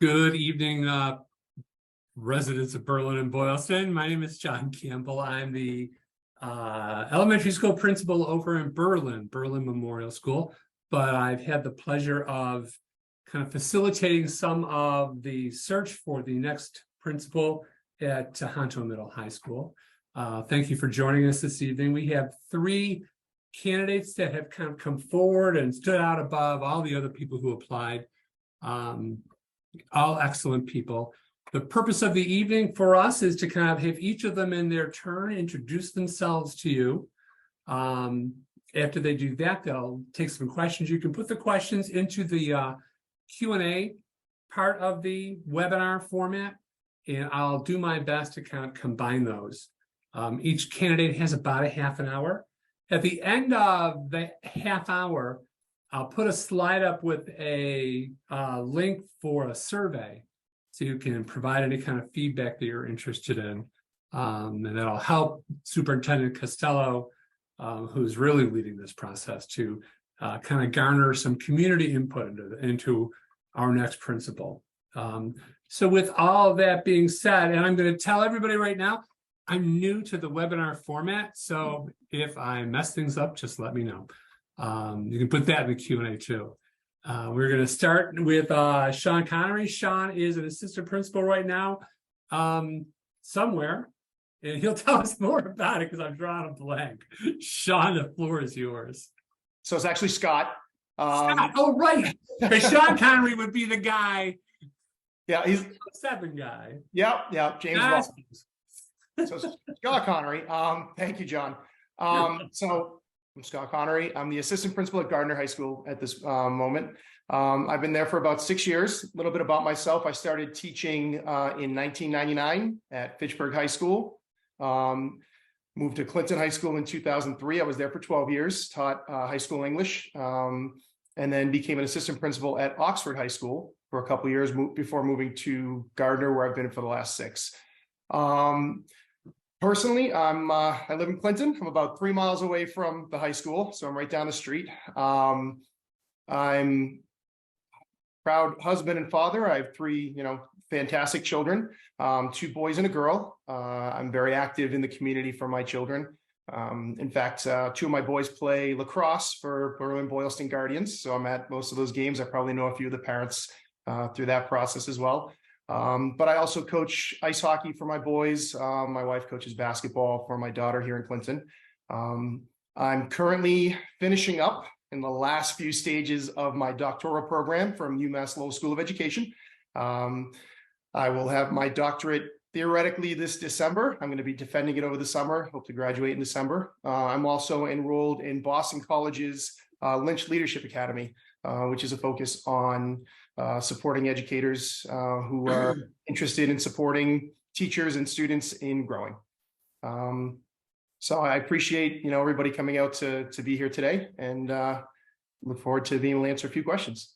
Good evening, residents of Berlin and Boylston. My name is John Campbell. I'm the elementary school principal over in Berlin Memorial School, but I've had the pleasure of kind of facilitating some of the search for the next principal at Tahanto Middle High School. Thank you for joining us this evening. We have three candidates that have kind of come forward and stood out above all the other people who applied. All excellent people. The purpose of the evening for us is to kind of have each of them in their turn introduce themselves to you. After they do that, they'll take some questions. You can put the questions into the Q&A part of the webinar format, and I'll do my best to kind of combine those. Each candidate has about a half an hour. At the end of the half hour, I'll put a slide up with a link for a survey so you can provide any kind of feedback that you're interested in. And that'll help Superintendent Costello, who's really leading this process, to kind of garner some community input into our next principal. So with all of that being said, and I'm going to tell everybody right now, I'm new to the webinar format, so if I mess things up, just let me know. You can put that in the Q&A too. We're going to start with Sean Connery. Sean is an assistant principal right now somewhere, and he'll tell us more about it because I'm drawing a blank. Sean, the floor is yours. So it's actually Scott. Scott. Oh, right. Sean Connery would be the guy. Yeah, he's the 7 guy. Yeah, James Russell. So Scott Connery. Thank you, John. So I'm Scott Connery. I'm the assistant principal at Gardner High School at this moment. I've been there for about 6 years. A little bit about myself. I started teaching in 1999 at Fitchburg High School. Moved to Clinton High School in 2003. I was there for 12 years, taught high school English, and then became an assistant principal at Oxford High School for a couple of years before moving to Gardner, where I've been for the last 6. Personally, I live in Clinton. I'm about 3 miles away from the high school, so I'm right down the street. I'm proud husband and father. I have 3, fantastic children, 2 boys and a girl. I'm very active in the community for my children. In fact, 2 of my boys play lacrosse for Berlin Boylston Guardians, so I'm at most of those games. I probably know a few of the parents through that process as well. But I also coach ice hockey for my boys. My wife coaches basketball for my daughter here in Clinton. I'm currently finishing up in the last few stages of my doctoral program from UMass Lowell School of Education. I will have my doctorate theoretically this December. I'm going to be defending it over the summer, hope to graduate in December. I'm also enrolled in Boston College's Lynch Leadership Academy, which is a focus on supporting educators who are interested in supporting teachers and students in growing. So I appreciate everybody coming out to be here today, and look forward to being able to answer a few questions.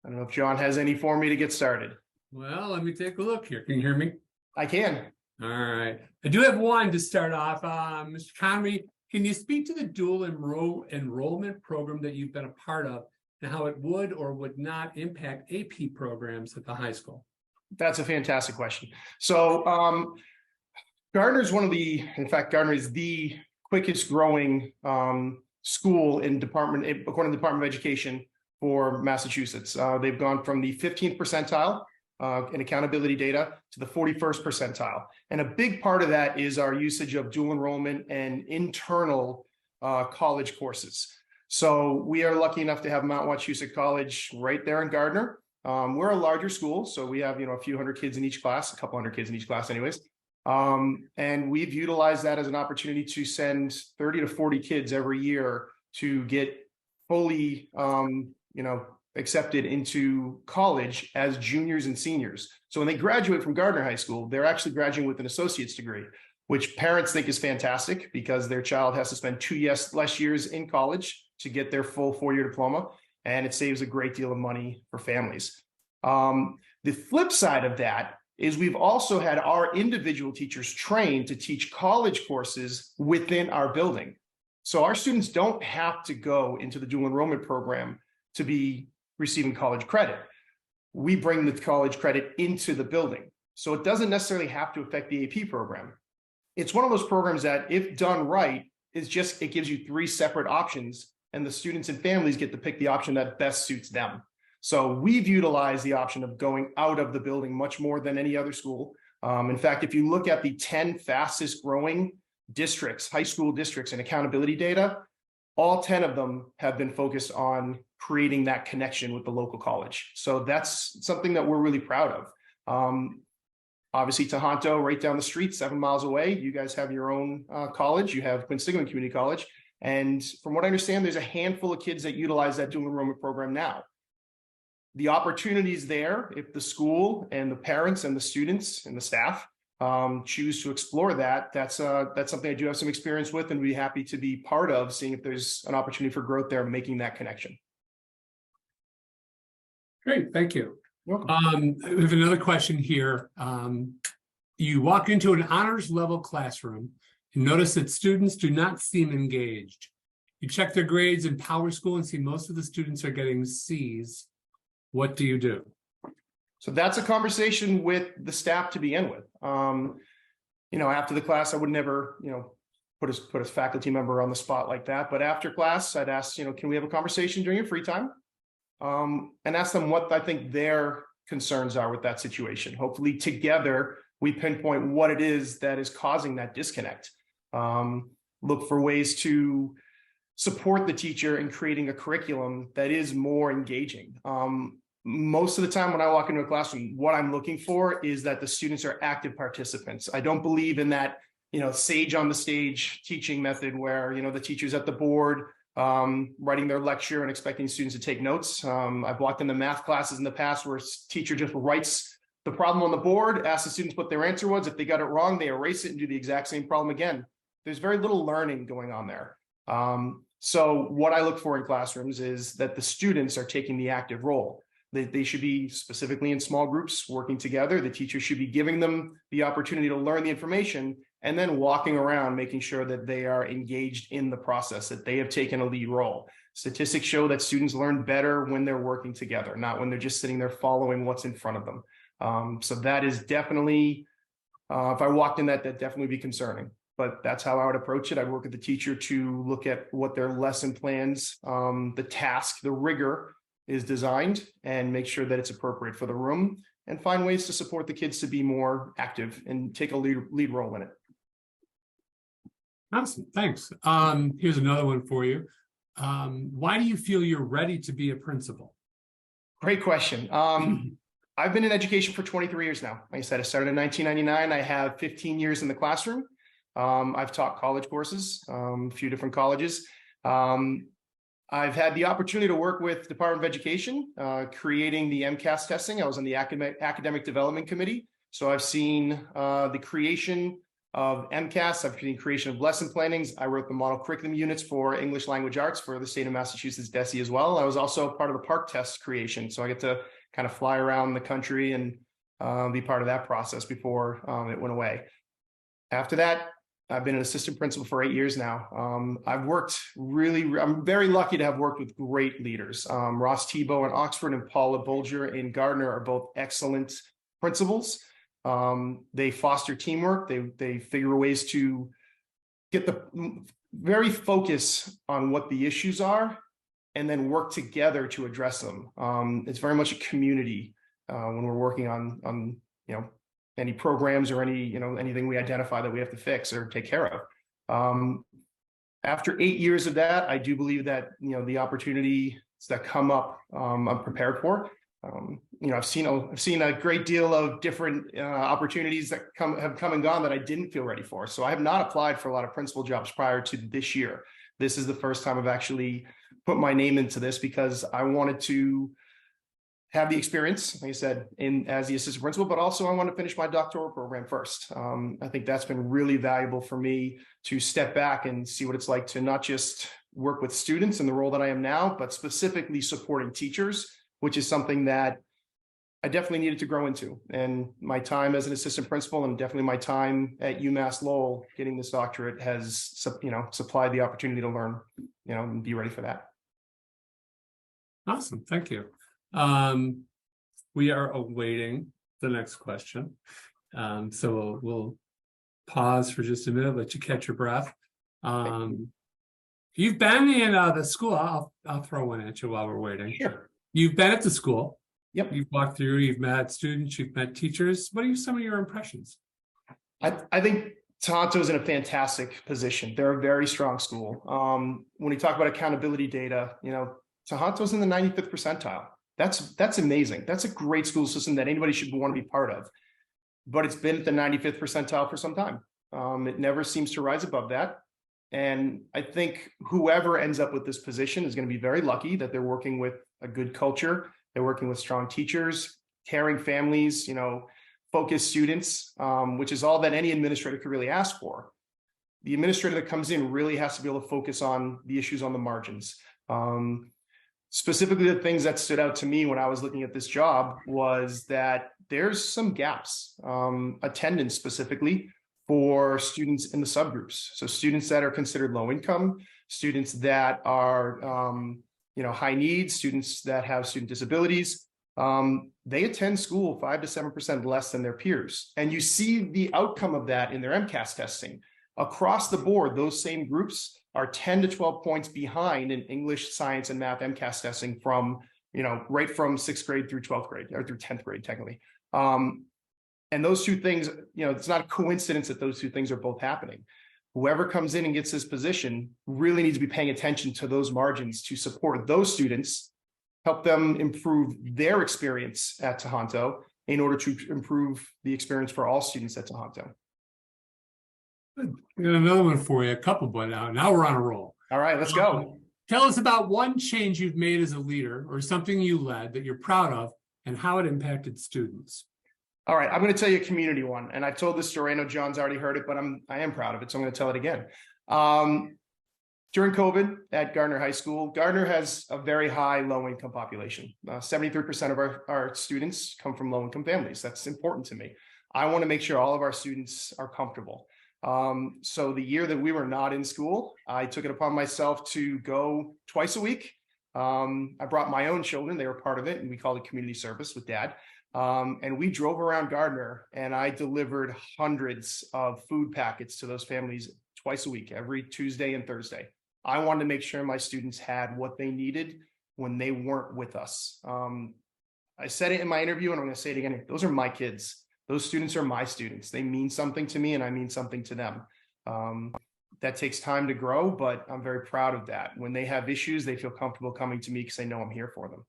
I don't know if John has any for me to get started. Well, let me take a look here. Can you hear me? I can. All right. I do have one to start off. Mr. Connery, can you speak to the dual enrollment program that you've been a part of and how it would or would not impact AP programs at the high school? That's a fantastic question. So Gardner is Gardner is the quickest growing school according to the Department of Education for Massachusetts. They've gone from the 15th percentile in accountability data to the 41st percentile. And a big part of that is our usage of dual enrollment and internal college courses. So we are lucky enough to have Mount Wachusett College right there in Gardner. We're a larger school, so we have a few hundred kids in each class, a couple hundred kids in each class anyways. And we've utilized that as an opportunity to send 30 to 40 kids every year to get fully accepted into college as juniors and seniors. So when they graduate from Gardner High School, they're actually graduating with an associate's degree, which parents think is fantastic because their child has to spend 2 less years in college to get their full 4-year diploma, and it saves a great deal of money for families. The flip side of that is we've also had our individual teachers trained to teach college courses within our building. So our students don't have to go into the dual enrollment program to be receiving college credit. We bring the college credit into the building. So it doesn't necessarily have to affect the AP program. It's one of those programs that, if done right, it gives you 3 separate options, and the students and families get to pick the option that best suits them. So we've utilized the option of going out of the building much more than any other school. In fact, if you look at the 10 fastest growing districts, high school districts, and accountability data, all 10 of them have been focused on creating that connection with the local college. So that's something that we're really proud of. Obviously, Tahanto, right down the street, 7 miles away. You guys have your own college. You have Quinsigamond Community College. And from what I understand, there's a handful of kids that utilize that dual enrollment program now. The opportunities there, if the school and the parents and the students and the staff choose to explore that, that's something I do have some experience with, and be happy to be part of, seeing if there's an opportunity for growth there, making that connection. Great, thank you. You're welcome. We have another question here. You walk into an honors level classroom and notice that students do not seem engaged. You check their grades in Power School and see most of the students are getting C's. What do you do? So that's a conversation with the staff to begin with. After the class, I would never, put a faculty member on the spot like that. But after class, I'd ask, can we have a conversation during your free time? And ask them what I think their concerns are with that situation. Hopefully together, we pinpoint what it is that is causing that disconnect. Look for ways to support the teacher in creating a curriculum that is more engaging. Most of the time when I walk into a classroom, what I'm looking for is that the students are active participants. I don't believe in that, sage on the stage teaching method where, the teacher's at the board, writing their lecture and expecting students to take notes. I've walked into math classes in the past where a teacher just writes the problem on the board, asks the students what their answer was. If they got it wrong, they erase it and do the exact same problem again. There's very little learning going on there. So what I look for in classrooms is that the students are taking the active role. They should be specifically in small groups working together. The teacher should be giving them the opportunity to learn the information and then walking around, making sure that they are engaged in the process, that they have taken a lead role. Statistics show that students learn better when they're working together, not when they're just sitting there following what's in front of them. So that is definitely, if I walked in that'd definitely be concerning. But that's how I would approach it. I'd work with the teacher to look at what their lesson plans, the task, the rigor is designed, and make sure that it's appropriate for the room, and find ways to support the kids to be more active and take a lead role in it. Awesome, thanks. Here's another one for you. Why do you feel you're ready to be a principal? Great question. I've been in education for 23 years now. Like I said, I started in 1999. I have 15 years in the classroom. I've taught college courses, a few different colleges. I've had the opportunity to work with Department of Education, creating the MCAS testing. I was on the academic development committee. So I've seen the creation of MCAS. I've seen creation of lesson plannings. I wrote the model curriculum units for English language arts for the state of Massachusetts DESE as well. I was also part of the PARCC test creation. So I get to kind of fly around the country and be part of that process before it went away. After that, I've been an assistant principal for 8 years now. I'm very lucky to have worked with great leaders. Ross Tebow in Oxford and Paula Bolger in Gardner are both excellent principals. They foster teamwork. They figure ways to get the very focus on what the issues are and then work together to address them. It's very much a community when we're working on any programs or anything we identify that we have to fix or take care of. After 8 years of that, I do believe that the opportunities that come up, I'm prepared for. I've seen a great deal of different opportunities that have come and gone that I didn't feel ready for. So I have not applied for a lot of principal jobs prior to this year. This is the first time I've actually put my name into this because I wanted to have the experience, like I said, as the assistant principal, but also I want to finish my doctoral program first. I think that's been really valuable for me to step back and see what it's like to not just work with students in the role that I am now, but specifically supporting teachers, which is something that I definitely needed to grow into. And my time as an assistant principal and definitely my time at UMass Lowell getting this doctorate has, supplied the opportunity to learn, and be ready for that. Awesome, thank you. We are awaiting the next question. So we'll pause for just a minute, let you catch your breath. You've been in the school. I'll throw one at you while we're waiting. Sure. You've been at the school. Yep. You've walked through, you've met students, you've met teachers. What are some of your impressions? I think Tahanto is in a fantastic position. They're a very strong school. When we talk about accountability data, Tahanto's in the 95th percentile. That's amazing. That's a great school system that anybody should want to be part of. But it's been at the 95th percentile for some time. It never seems to rise above that. And I think whoever ends up with this position is going to be very lucky that they're working with a good culture. They're working with strong teachers, caring families, focused students, which is all that any administrator could really ask for. The administrator that comes in really has to be able to focus on the issues on the margins. Specifically, the things that stood out to me when I was looking at this job was that there's some gaps, attendance specifically for students in the subgroups. So students that are considered low income, students that are, high needs, students that have student disabilities, they attend school 5 to 7% less than their peers. And you see the outcome of that in their MCAS testing. Across the board, those same groups are 10 to 12 points behind in English, science, and math MCAS testing from, right from 6th grade through 12th grade, or through 10th grade, technically. And those two things, it's not a coincidence that those two things are both happening. Whoever comes in and gets this position really needs to be paying attention to those margins to support those students, help them improve their experience at Tahanto in order to improve the experience for all students at Tahanto. I got another one for you, a couple, but now we're on a roll. All right, let's go. Tell us about one change you've made as a leader or something you led that you're proud of and how it impacted students. All right, I'm going to tell you a community one, and I've told this story. I know John's already heard it, but I am proud of it, so I'm going to tell it again. During COVID at Gardner High School, Gardner has a very high low-income population. 73% of our students come from low-income families. That's important to me. I want to make sure all of our students are comfortable. So the year that we were not in school, I took it upon myself to go twice a week. I brought my own children. They were part of it, and we called it community service with Dad. And we drove around Gardner, and I delivered hundreds of food packets to those families twice a week, every Tuesday and Thursday. I wanted to make sure my students had what they needed when they weren't with us. I said it in my interview, and I'm going to say it again. Those are my kids. Those students are my students. They mean something to me, and I mean something to them. That takes time to grow, but I'm very proud of that. When they have issues, they feel comfortable coming to me because they know I'm here for them.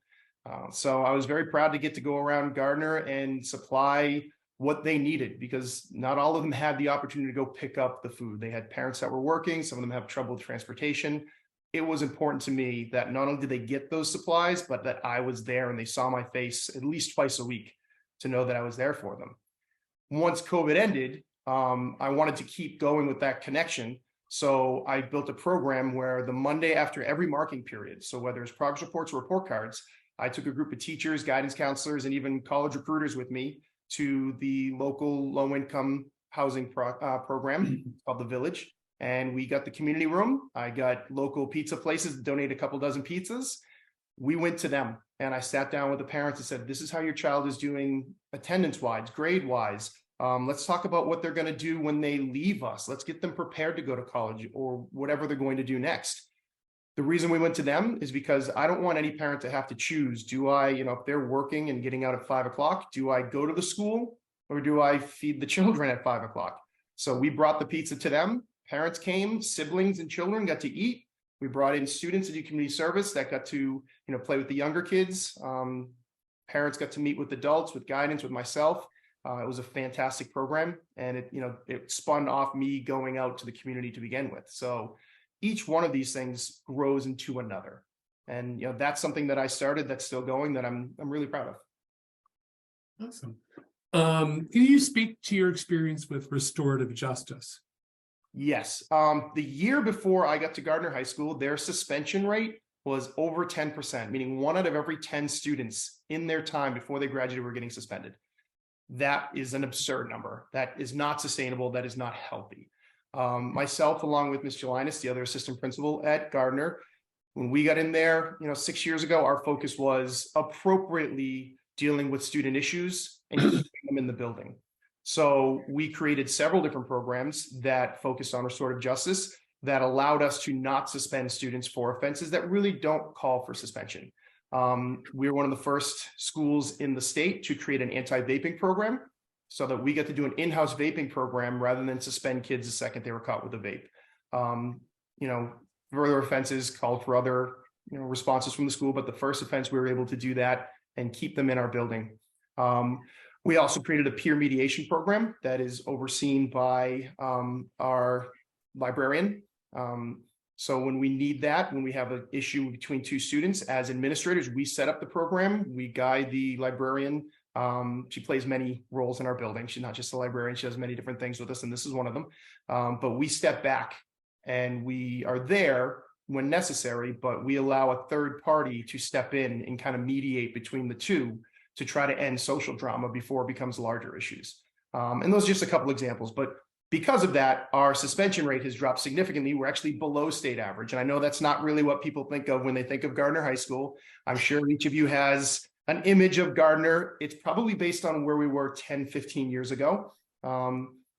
So I was very proud to get to go around Gardner and supply what they needed, because not all of them had the opportunity to go pick up the food. They had parents that were working. Some of them have trouble with transportation. It was important to me that not only did they get those supplies, but that I was there and they saw my face at least twice a week to know that I was there for them. Once COVID ended, I wanted to keep going with that connection. So I built a program where the Monday after every marking period, so whether it's progress reports or report cards, I took a group of teachers, guidance counselors, and even college recruiters with me to the local low-income housing program called The Village. And we got the community room. I got local pizza places that donate a couple dozen pizzas. We went to them, and I sat down with the parents and said, this is how your child is doing attendance-wise, grade-wise. Let's talk about what they're going to do when they leave us. Let's get them prepared to go to college or whatever they're going to do next. The reason we went to them is because I don't want any parent to have to choose. Do I, if they're working and getting out at 5 o'clock, do I go to the school or do I feed the children at 5 o'clock? So we brought the pizza to them. Parents came, siblings and children got to eat. We brought in students to do community service that got to, play with the younger kids. Parents got to meet with adults, with guidance, with myself. It was a fantastic program, and it spun off me going out to the community to begin with. So each one of these things grows into another. And that's something that I started that's still going, that I'm really proud of. Awesome. Can you speak to your experience with restorative justice? Yes. The year before I got to Gardner High School, their suspension rate was over 10%, meaning 1 out of every 10 students in their time before they graduated were getting suspended. That is an absurd number. That is not sustainable. That is not healthy. Myself, along with Ms. Jelinas, the other assistant principal at Gardner, When we got in there, 6 years ago, our focus was appropriately dealing with student issues and keeping them in the building. So we created several different programs that focused on restorative justice that allowed us to not suspend students for offenses that really don't call for suspension. We were one of the first schools in the state to create an anti-vaping program so that we get to do an in-house vaping program rather than suspend kids the second they were caught with a vape. Further offenses called for other responses from the school, but the first offense we were able to do that and keep them in our building. We also created a peer mediation program that is overseen by our librarian. So when we need that, when we have an issue between two students, as administrators, we set up the program, we guide the librarian. She plays many roles in our building. She's not just a librarian, she does many different things with us, and this is one of them. But we step back and we are there when necessary, but we allow a third party to step in and kind of mediate between the two to try to end social drama before it becomes larger issues. And those are just a couple examples, but because of that, our suspension rate has dropped significantly. We're actually below state average. And I know that's not really what people think of when they think of Gardner High School. I'm sure each of you has an image of Gardner. It's probably based on where we were 10, 15 years ago.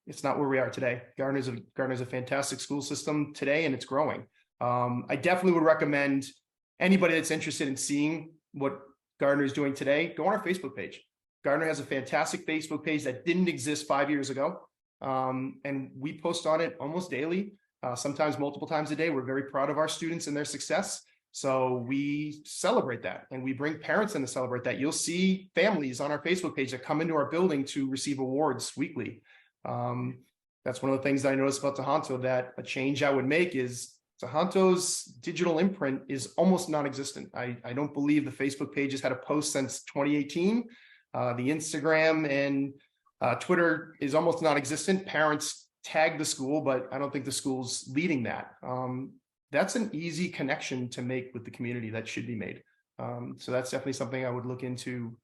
It's not where we are today. Gardner's a fantastic school system today, and it's growing. I definitely would recommend anybody that's interested in seeing what Gardner is doing today, go on our Facebook page. Gardner has a fantastic Facebook page that didn't exist 5 years ago. And we post on it almost daily, sometimes multiple times a day. We're very proud of our students and their success. So we celebrate that and we bring parents in to celebrate that. You'll see families on our Facebook page that come into our building to receive awards weekly. That's one of the things that I noticed about Tahanto, that a change I would make is Tahanto's digital imprint is almost non-existent. I don't believe the Facebook page has had a post since 2018. The Instagram and Twitter is almost non-existent. Parents tag the school, but I don't think the school's leading that. That's an easy connection to make with the community that should be made. So that's definitely something I would look into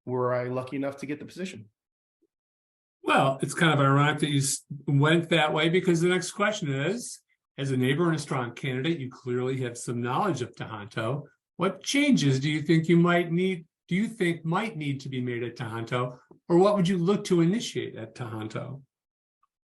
were I lucky enough to get the position. Well, it's kind of ironic that you went that way, because the next question is, as a neighbor and a strong candidate, you clearly have some knowledge of Tahanto. What changes do you think might need to be made at Tahanto, or what would you look to initiate at Tahanto?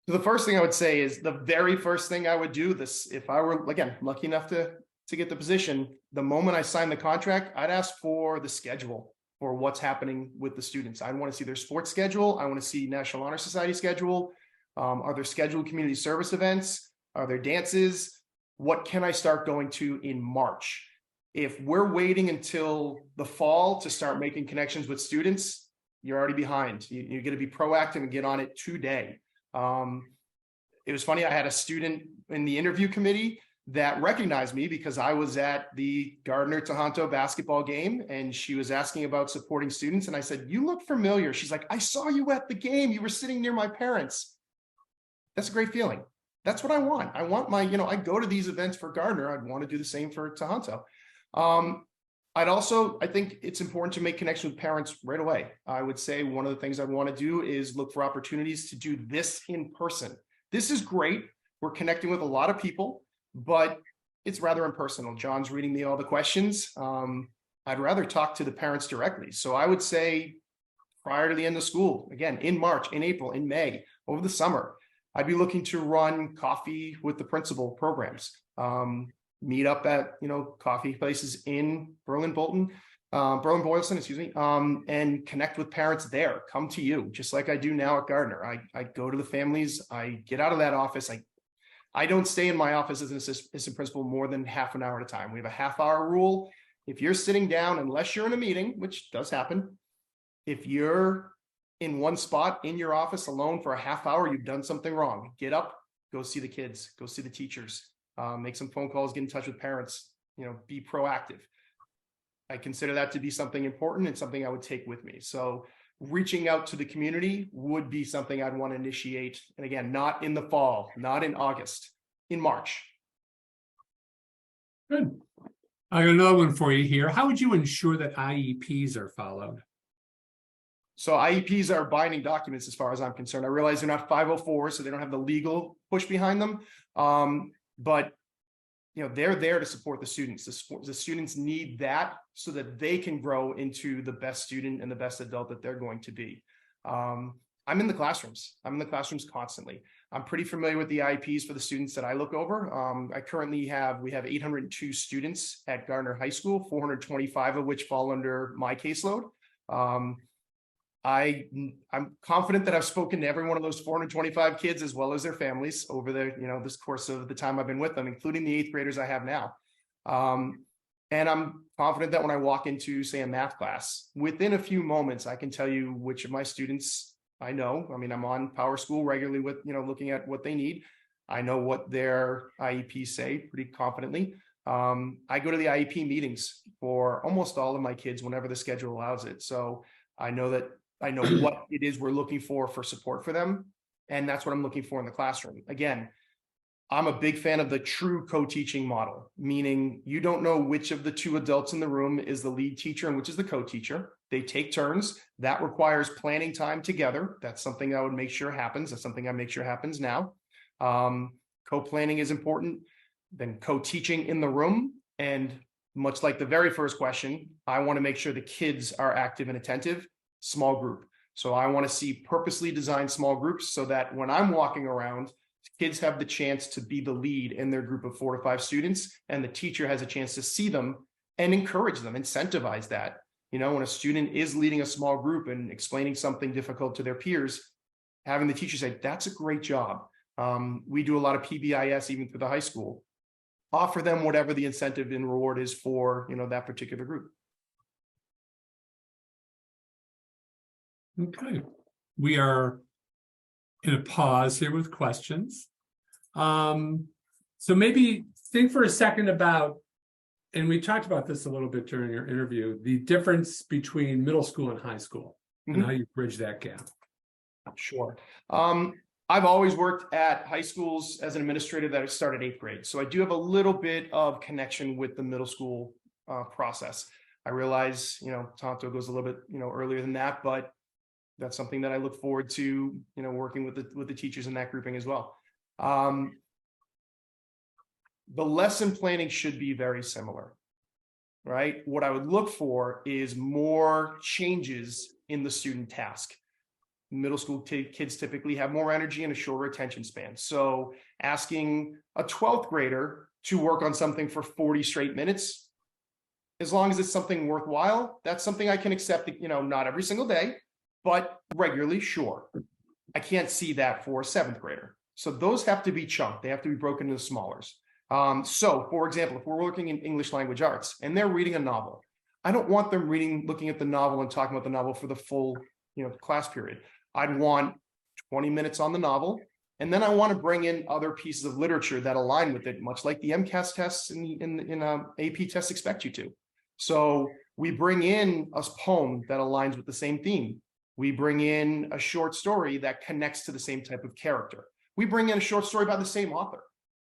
So the first thing I would say is the very first thing I would do this, if I were, again, lucky enough to get the position, the moment I sign the contract, I'd ask for the schedule for what's happening with the students. I want to see their sports schedule. I want to see National Honor Society schedule. Are there scheduled community service events? Are there dances? What can I start going to in March? If we're waiting until the fall to start making connections with students, you're already behind. You're going to be proactive and get on it today. It was funny. I had a student in the interview committee that recognized me because I was at the Gardner Tahanto basketball game, and she was asking about supporting students. And I said, "You look familiar." She's like, "I saw you at the game. You were sitting near my parents." That's a great feeling. That's what I want. I want my, I go to these events for Gardner. I'd want to do the same for Tahanto. I think it's important to make connections with parents right away. I would say one of the things I'd want to do is look for opportunities to do this in person. This is great. We're connecting with a lot of people, but it's rather impersonal. John's reading me all the questions. I'd rather talk to the parents directly. So I would say prior to the end of school, again, in March, in April, in May, over the summer, I'd be looking to run coffee with the principal programs. Meet up at, coffee places in Boylston, and connect with parents there. Come to you, just like I do now at Gardner. I go to the families, I get out of that office. I don't stay in my office as an assistant principal more than half an hour at a time. We have a half-hour rule. If you're sitting down, unless you're in a meeting, which does happen, if you're in one spot in your office alone for a half hour, you've done something wrong. Get up, go see the kids, go see the teachers, make some phone calls, get in touch with parents, be proactive. I consider that to be something important and something I would take with me. So reaching out to the community would be something I'd want to initiate. And again, not in the fall, not in August, in March. Good. I got another one for you here. How would you ensure that IEPs are followed? So IEPs are binding documents as far as I'm concerned. I realize they're not 504, so they don't have the legal push behind them. But they're there to support the students. The students need that so that they can grow into the best student and the best adult that they're going to be. I'm in the classrooms. I'm in the classrooms constantly. I'm pretty familiar with the IEPs for the students that I look over. We have 802 students at Gardner High School, 425 of which fall under my caseload. I'm confident that I've spoken to every one of those 425 kids as well as their families over this course of the time I've been with them, including the 8th graders I have now. And I'm confident that when I walk into, say, a math class, within a few moments, I can tell you which of my students I know. I mean, I'm on Power School regularly with, looking at what they need. I know what their IEPs say pretty confidently. I go to the IEP meetings for almost all of my kids whenever the schedule allows it. So I know what it is we're looking for support for them. And that's what I'm looking for in the classroom. Again, I'm a big fan of the true co-teaching model, meaning you don't know which of the two adults in the room is the lead teacher and which is the co-teacher. They take turns. That requires planning time together. That's something I would make sure happens. That's something I make sure happens now. Co-planning is important. Then co-teaching in the room. And much like the very first question, I want to make sure the kids are active and attentive. Small group. So I want to see purposely designed small groups so that when I'm walking around, kids have the chance to be the lead in their group of 4 to 5 students, and the teacher has a chance to see them and encourage them, incentivize that. When a student is leading a small group and explaining something difficult to their peers, having the teacher say, that's a great job. We do a lot of PBIS even through the high school. Offer them whatever the incentive and reward is for, that particular group. Okay. We are in a pause here with questions. So maybe think for a second about, and we talked about this a little bit during your interview, the difference between middle school and high school and how you bridge that gap. Sure. I've always worked at high schools as an administrator that started 8th grade. So I do have a little bit of connection with the middle school process. I realize, Tahanto goes a little bit, earlier than that, but that's something that I look forward to, working with the teachers in that grouping as well. The lesson planning should be very similar, right? What I would look for is more changes in the student task. Middle school kids typically have more energy and a shorter attention span. So asking a 12th grader to work on something for 40 straight minutes, as long as it's something worthwhile, that's something I can accept, not every single day, but regularly, sure. I can't see that for a 7th grader. So those have to be chunked. They have to be broken into smallers. So for example, if we're working in English language arts and they're reading a novel, I don't want them looking at the novel and talking about the novel for the full, class period. I'd want 20 minutes on the novel. And then I want to bring in other pieces of literature that align with it, much like the MCAS tests in AP tests expect you to. So we bring in a poem that aligns with the same theme. We bring in a short story that connects to the same type of character. We bring in a short story by the same author.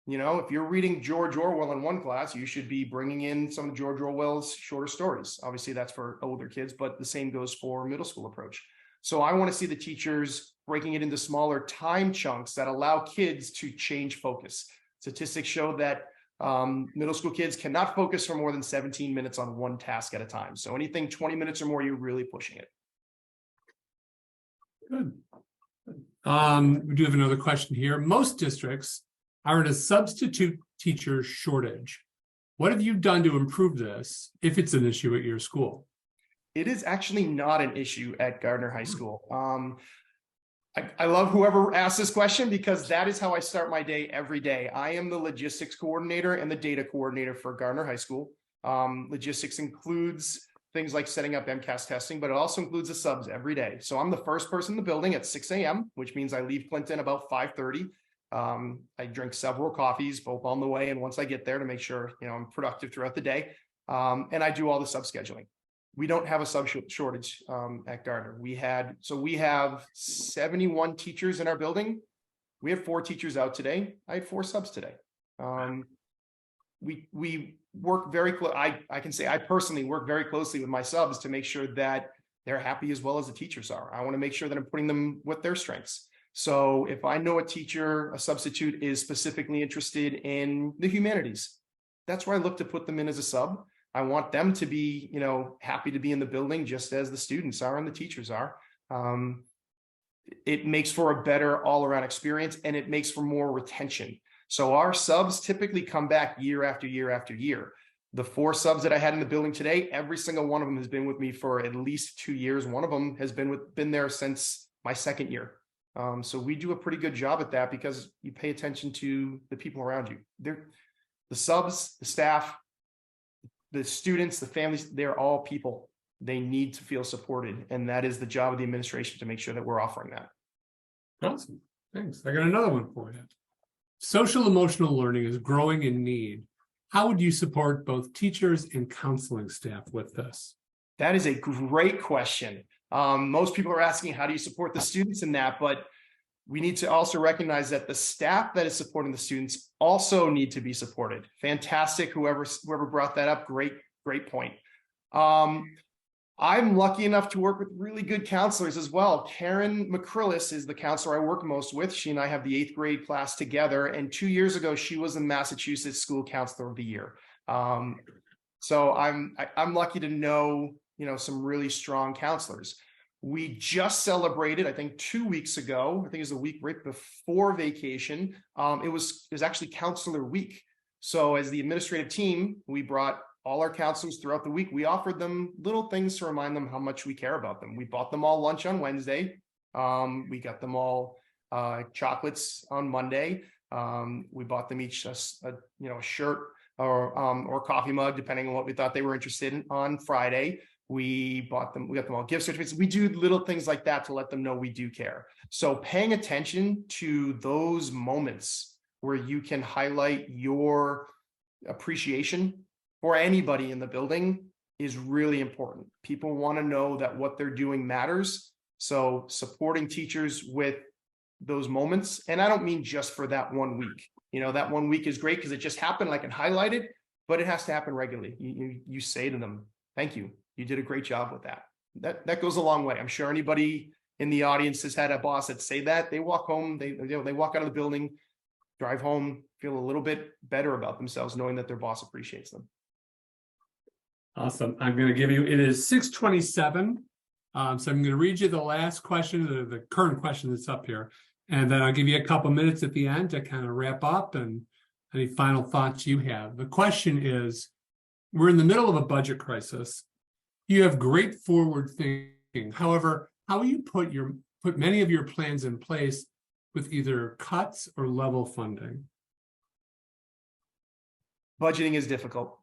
If you're reading George Orwell in one class, you should be bringing in some of George Orwell's shorter stories. Obviously, that's for older kids, but the same goes for middle school approach. So I want to see the teachers breaking it into smaller time chunks that allow kids to change focus. Statistics show that middle school kids cannot focus for more than 17 minutes on one task at a time. So anything 20 minutes or more, you're really pushing it. Good. We do have another question here. Most districts are in a substitute teacher shortage. What have you done to improve this, if it's an issue at your school? It is actually not an issue at Gardner High School. I love whoever asked this question because that is how I start my day every day. I am the logistics coordinator and the data coordinator for Gardner High School. Logistics includes things like setting up MCAS testing, but it also includes the subs every day. So I'm the first person in the building at 6 a.m., which means I leave Clinton about 5:30. I drink several coffees, both on the way and once I get there to make sure, I'm productive throughout the day. And I do all the sub scheduling. We don't have a sub shortage at Gardner. We have 71 teachers in our building. We have 4 teachers out today. I had 4 subs today. We work very close. I can say I personally work very closely with my subs to make sure that they're happy as well as the teachers are. I want to make sure that I'm putting them with their strengths. So if I know a teacher, a substitute is specifically interested in the humanities, that's where I look to put them in as a sub. I want them to be, happy to be in the building just as the students are and the teachers are. It makes for a better all-around experience, and it makes for more retention. So our subs typically come back year after year after year. The 4 subs that I had in the building today, every single one of them has been with me for at least 2 years. One of them has been there since my 2nd year. So we do a pretty good job at that because you pay attention to the people around you. The subs, the staff, the students, the families, they're all people. They need to feel supported. And that is the job of the administration to make sure that we're offering that. Awesome. Thanks. I got another one for you. Social emotional learning is growing in need. How would you support both teachers and counseling staff with this? That is a great question. Most people are asking, how do you support the students in that? But we need to also recognize that the staff that is supporting the students also need to be supported. Fantastic. Whoever brought that up, great point. I'm lucky enough to work with really good counselors as well. Karen McCrillis is the counselor I work most with. She and I have the 8th grade class together. And 2 years ago, she was the Massachusetts School Counselor of the Year. So I'm lucky to know, some really strong counselors. We just celebrated, I think 2 weeks ago, I think it was the week right before vacation. It was actually Counselor Week. So as the administrative team, we brought all our counselors throughout the week. We offered them little things to remind them how much we care about them. We bought them all lunch on Wednesday. We got them all chocolates on Monday. We bought them each a shirt or coffee mug, depending on what we thought they were interested in, on Friday. We got them all gift certificates. We do little things like that to let them know we do care. So paying attention to those moments where you can highlight your appreciation for anybody in the building is really important. People want to know that what they're doing matters. So supporting teachers with those moments, and I don't mean just for that 1 week. That 1 week is great because it just happened. I can highlight it, but it has to happen regularly. You say to them, thank you. You did a great job with that. That goes a long way. I'm sure anybody in the audience has had a boss that say that. They walk home, they walk out of the building, drive home, feel a little bit better about themselves, knowing that their boss appreciates them. Awesome. I'm going to give you, it is 6:27. So I'm going to read you the last question, the current question that's up here. And then I'll give you a couple minutes at the end to kind of wrap up and any final thoughts you have. The question is, we're in the middle of a budget crisis. You have great forward thinking. However, how will you put many of your plans in place with either cuts or level funding? Budgeting is difficult.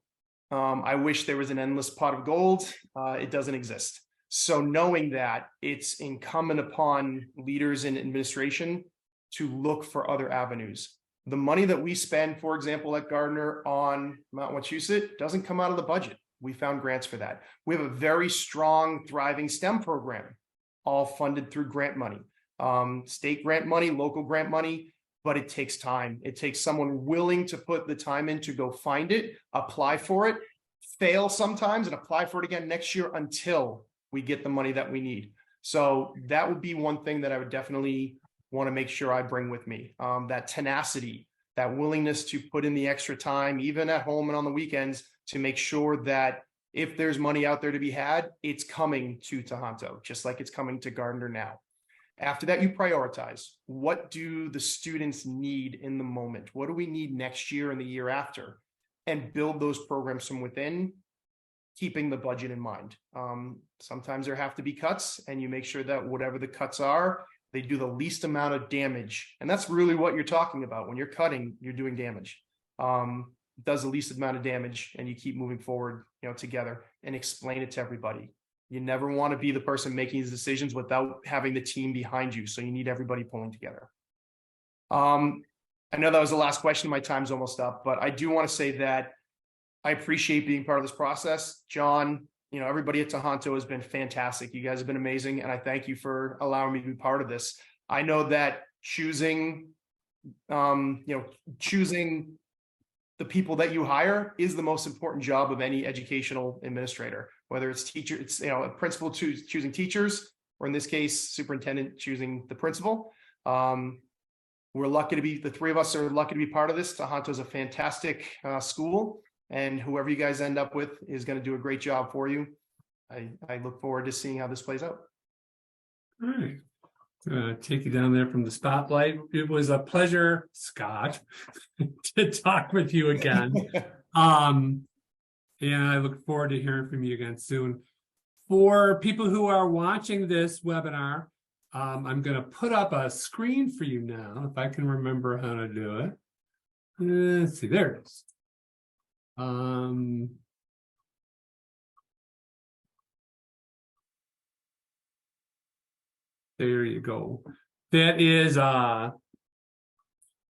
I wish there was an endless pot of gold. It doesn't exist. So knowing that, it's incumbent upon leaders in administration to look for other avenues. The money that we spend, for example, at Gardner on Mount Wachusett doesn't come out of the budget. We found grants for that. We have a very strong, thriving STEM program, all funded through grant money, state grant money, local grant money, but it takes time. It takes someone willing to put the time in to go find it, apply for it, fail sometimes, and apply for it again next year until we get the money that we need. So that would be one thing that I would definitely want to make sure I bring with me, that tenacity, that willingness to put in the extra time, even at home and on the weekends, to make sure that if there's money out there to be had, it's coming to Tahanto, just like it's coming to Gardner now. After that, you prioritize. What do the students need in the moment? What do we need next year and the year after? And build those programs from within, keeping the budget in mind. Sometimes there have to be cuts, and you make sure that whatever the cuts are, they do the least amount of damage. And that's really what you're talking about. When you're cutting, you're doing damage. It does the least amount of damage, and you keep moving forward, together, and explain it to everybody. You never want to be the person making these decisions without having the team behind you. So you need everybody pulling together. I know that was the last question. My time's almost up, but I do want to say that I appreciate being part of this process. John, everybody at Tahanto has been fantastic. You guys have been amazing. And I thank you for allowing me to be part of this. I know that choosing the people that you hire is the most important job of any educational administrator, whether it's a principal choosing teachers, or in this case, superintendent choosing the principal. We're lucky to be, the three of us are lucky to be part of this. Tahanto is a fantastic school. and whoever you guys end up with is going to do a great job for you. I look forward to seeing how this plays out. All right. Take you down there from the spotlight. It was a pleasure, Scott, to talk with you again. And I look forward to hearing from you again soon. For people who are watching this webinar, I'm going to put up a screen for you now, if I can remember how to do it. Let's see, there it is. There you go. That is,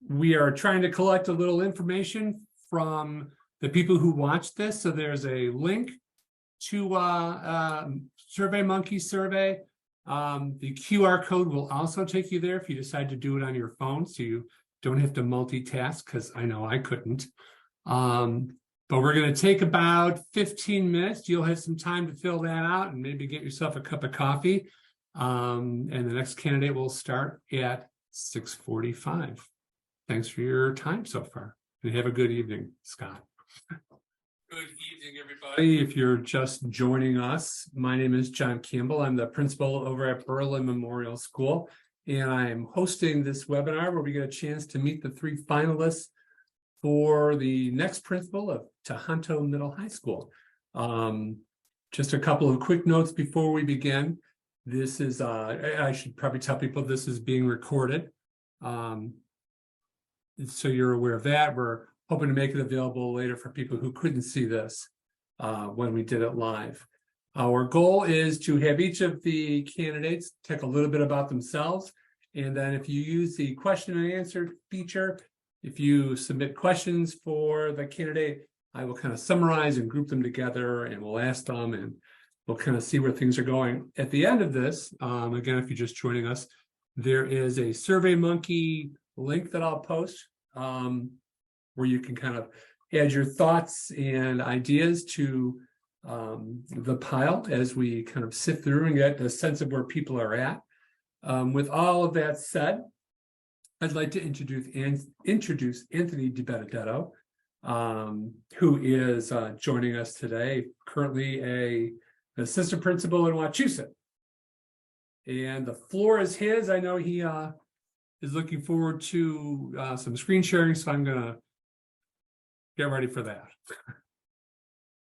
we are trying to collect a little information from the people who watch this. So there's a link to SurveyMonkey survey. The QR code will also take you there if you decide to do it on your phone, so you don't have to multitask, because I know I couldn't. But we're going to take about 15 minutes. You'll have some time to fill that out and maybe get yourself a cup of coffee. And the next candidate will start at 6:45. Thanks for your time so far, and have a good evening, Scott. Good evening, everybody. If you're just joining us, my name is John Campbell. I'm the principal over at Berlin Memorial School, and I'm hosting this webinar where we get a chance to meet the 3 finalists for the next principal of Tahanto Middle High School. Just a couple of quick notes before we begin. This is, I should probably tell people this is being recorded. So you're aware of that. We're hoping to make it available later for people who couldn't see this when we did it live. Our goal is to have each of the candidates talk a little bit about themselves. And then if you use the question and answer feature, if you submit questions for the candidate, I will kind of summarize and group them together, and we'll ask them, and we'll kind of see where things are going. At the end of this, again, if you're just joining us, there is a SurveyMonkey link that I'll post where you can kind of add your thoughts and ideas to the pile as we kind of sift through and get a sense of where people are at. With all of that said, I'd like to introduce Anthony Benedetto, who is joining us today, currently an assistant principal in Wachusett. And the floor is his. I know he is looking forward to some screen sharing, so I'm going to get ready for that.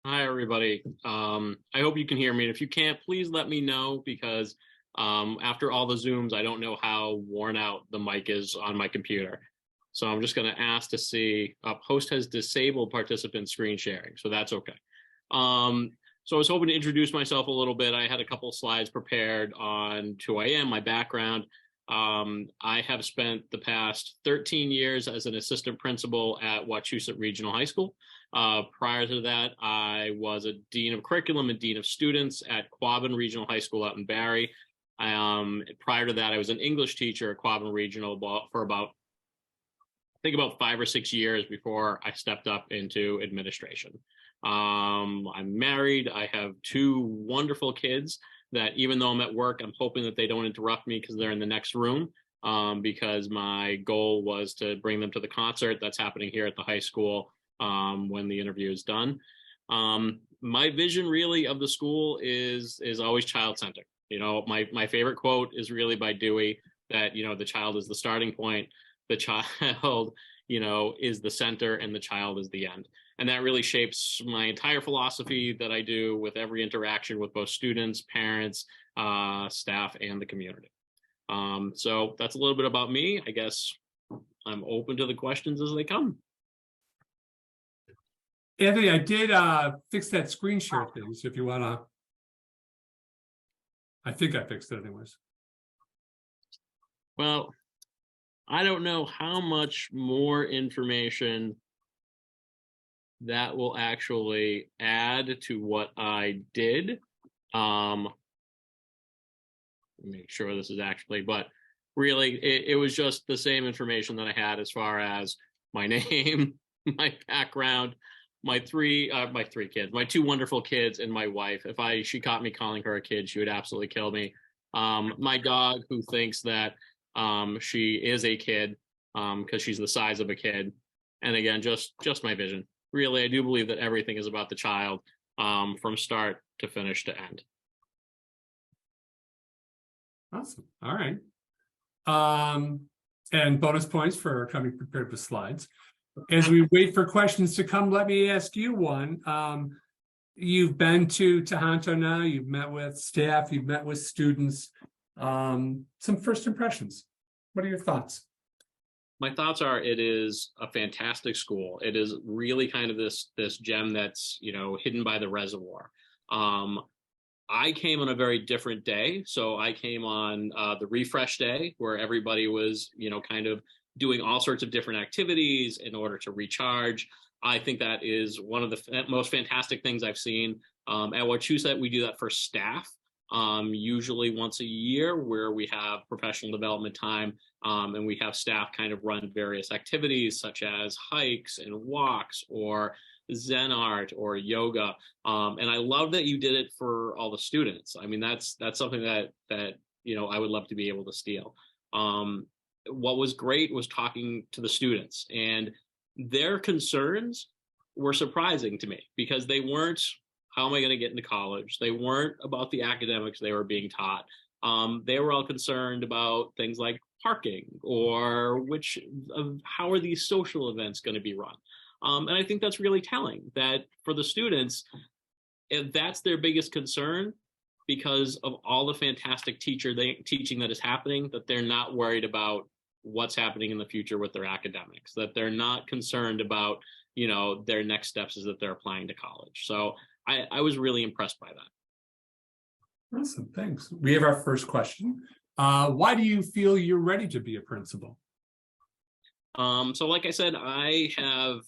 Hi, everybody. I hope you can hear me. And if you can't, please let me know, because after all the Zooms, I don't know how worn out the mic is on my computer. So I'm just going to ask to see, host has disabled participant screen sharing, so that's okay. So I was hoping to introduce myself a little bit. I had a couple of slides prepared on who I am, my background. I have spent the past 13 years as an assistant principal at Wachusett Regional High School. Prior to that, I was a dean of curriculum and dean of students at Quabbin Regional High School out in Barrie. Prior to that, I was an English teacher at Quabbin Regional for about 5 or 6 years before I stepped up into administration. I'm married. I have 2 wonderful kids that, even though I'm at work, I'm hoping that they don't interrupt me because they're in the next room, because my goal was to bring them to the concert that's happening here at the high school when the interview is done. My vision really of the school is always child-centered. You know, my favorite quote is really by Dewey, that, you know, the child is the starting point, the child, you know, is the center, and the child is the end. And that really shapes my entire philosophy that I do with every interaction with both students, parents, staff, and the community. So that's a little bit about me. I guess I'm open to the questions as they come. Anthony, I did fix that screen share thing, so if you want to, I think I fixed it anyways. Well, I don't know how much more information that will actually add to what I did. Make sure this is actually, but really it was just the same information that I had as far as my name, my background, my 3 kids, my 2 wonderful kids, and my wife. If she caught me calling her a kid, she would absolutely kill me. My dog, who thinks that she is a kid because she's the size of a kid. And again, just my vision. really, I do believe that everything is about the child, from start to finish to end. Awesome. All right. And bonus points for coming prepared with slides. As we wait for questions to come, let me ask you one. You've been to Tahanto now, you've met with staff, you've met with students. Some first impressions. What are your thoughts? My thoughts are, it is a fantastic school. It is really kind of this gem that's, hidden by the reservoir. I came on a very different day. So I came on the refresh day where everybody was, kind of doing all sorts of different activities in order to recharge. I think that is one of the most fantastic things I've seen. At Wachusett, we do that for staff, usually once a year, where we have professional development time, and we have staff kind of run various activities such as hikes and walks or Zen art or yoga. And I love that you did it for all the students. I mean, that's something that I would love to be able to steal. What was great was talking to the students, and their concerns were surprising to me because they weren't, how am I going to get into college? They weren't about the academics they were being taught. They were all concerned about things like parking or how are these social events going to be run? And I think that's really telling that for the students, if that's their biggest concern, because of all the fantastic teaching that is happening, that they're not worried about what's happening in the future with their academics, that they're not concerned about, their next steps as that they're applying to college. So I was really impressed by that. Awesome, thanks. We have our first question. Why do you feel you're ready to be a principal? So like I said, I have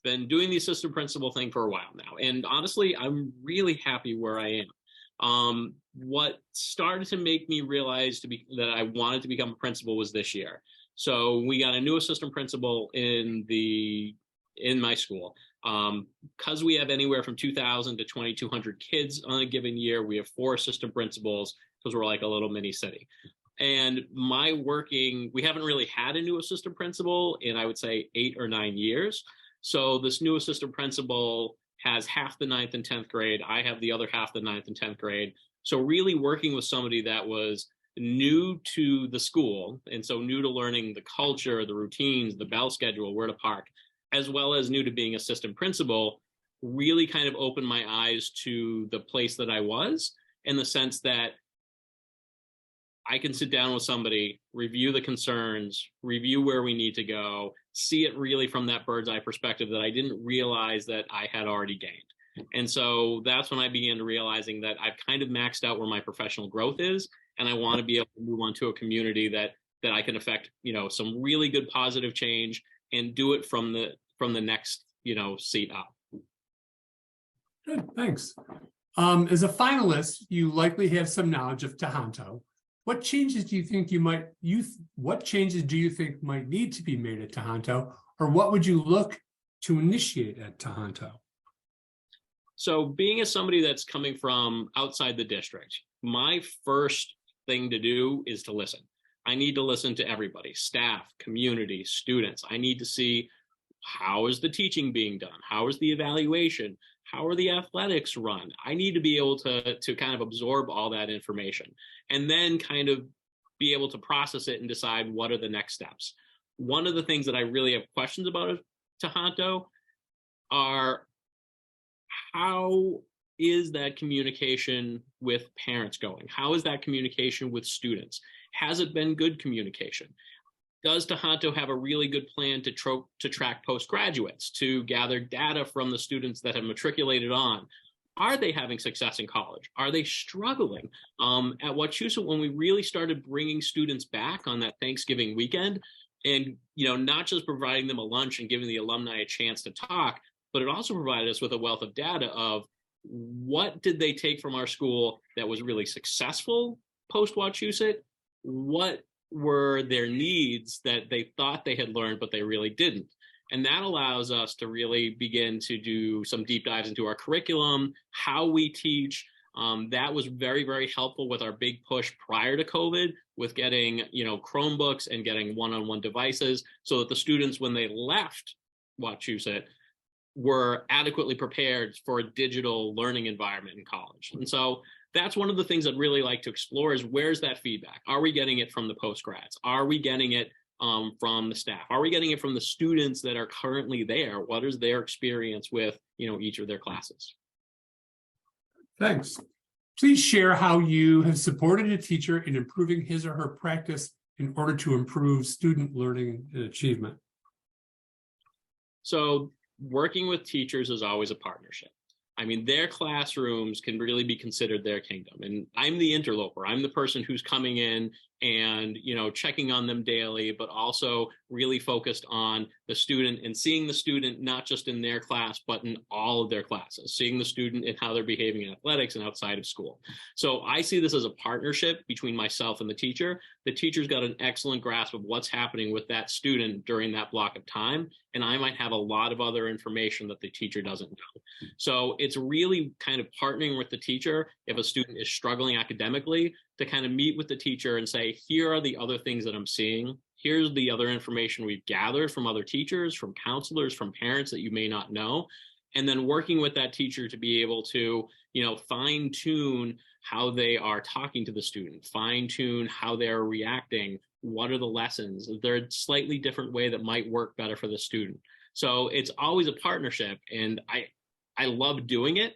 been doing the assistant principal thing for a while now. And honestly, I'm really happy where I am. What started to make me realize that I wanted to become a principal was this year. So we got a new assistant principal in my school. Because we have anywhere from 2,000 to 2,200 kids on a given year, we have 4 assistant principals because we're like a little mini city. And we haven't really had a new assistant principal in, I would say, 8 or 9 years. So this new assistant principal has half the 9th and 10th grade. I have the other half the 9th and 10th grade. So really working with somebody that was new to the school, and so new to learning the culture, the routines, the bell schedule, where to park, as well as new to being assistant principal, really kind of opened my eyes to the place that I was, in the sense that I can sit down with somebody, review the concerns, review where we need to go, see it really from that bird's eye perspective that I didn't realize that I had already gained. And so that's when I began to realizing that I've kind of maxed out where my professional growth is, and I want to be able to move on to a community that I can affect, some really good positive change and do it from the next, seat up. Good, thanks. As a finalist, you likely have some knowledge of Tahanto. What changes do you think might need to be made at Tahanto, or what would you look to initiate at Tahanto? So being as somebody that's coming from outside the district, my first thing to do is to listen. I need to listen to everybody, staff, community, students. I need to see, how is the teaching being done? How is the evaluation? How are the athletics run? I need to be able to kind of absorb all that information and then kind of be able to process it and decide what are the next steps. One of the things that I really have questions about Tahanto are, how is that communication with parents going? How is that communication with students? Has it been good communication? Does Tahanto have a really good plan to track postgraduates, to gather data from the students that have matriculated on? Are they having success in college? Are they struggling? At Wachusett, when we really started bringing students back on that Thanksgiving weekend, and not just providing them a lunch and giving the alumni a chance to talk, but it also provided us with a wealth of data of what did they take from our school that was really successful post-Wachusett? What were their needs that they thought they had learned, but they really didn't? And that allows us to really begin to do some deep dives into our curriculum, how we teach. That was very, very helpful with our big push prior to COVID with getting, Chromebooks and getting one-on-one devices so that the students, when they left Wachusett, were adequately prepared for a digital learning environment in college. And so that's one of the things I'd really like to explore is where's that feedback? Are we getting it from the postgrads? Are we getting it from the staff? Are we getting it from the students that are currently there? What is their experience with, each of their classes? Thanks. Please share how you have supported a teacher in improving his or her practice in order to improve student learning and achievement. So working with teachers is always a partnership. I mean, their classrooms can really be considered their kingdom. And I'm the interloper. I'm the person who's coming in and, checking on them daily, but also really focused on the student and seeing the student not just in their class, but in all of their classes, seeing the student and how they're behaving in athletics and outside of school. So I see this as a partnership between myself and the teacher. The teacher's got an excellent grasp of what's happening with that student during that block of time. And I might have a lot of other information that the teacher doesn't know. So it's really kind of partnering with the teacher if a student is struggling academically to kind of meet with the teacher and say, here are the other things that I'm seeing. Here's the other information we've gathered from other teachers, from counselors, from parents that you may not know. And then working with that teacher to be able to, fine tune how they are talking to the student, fine tune how they're reacting. What are the lessons? Is there a slightly different way that might work better for the student? So it's always a partnership. And I love doing it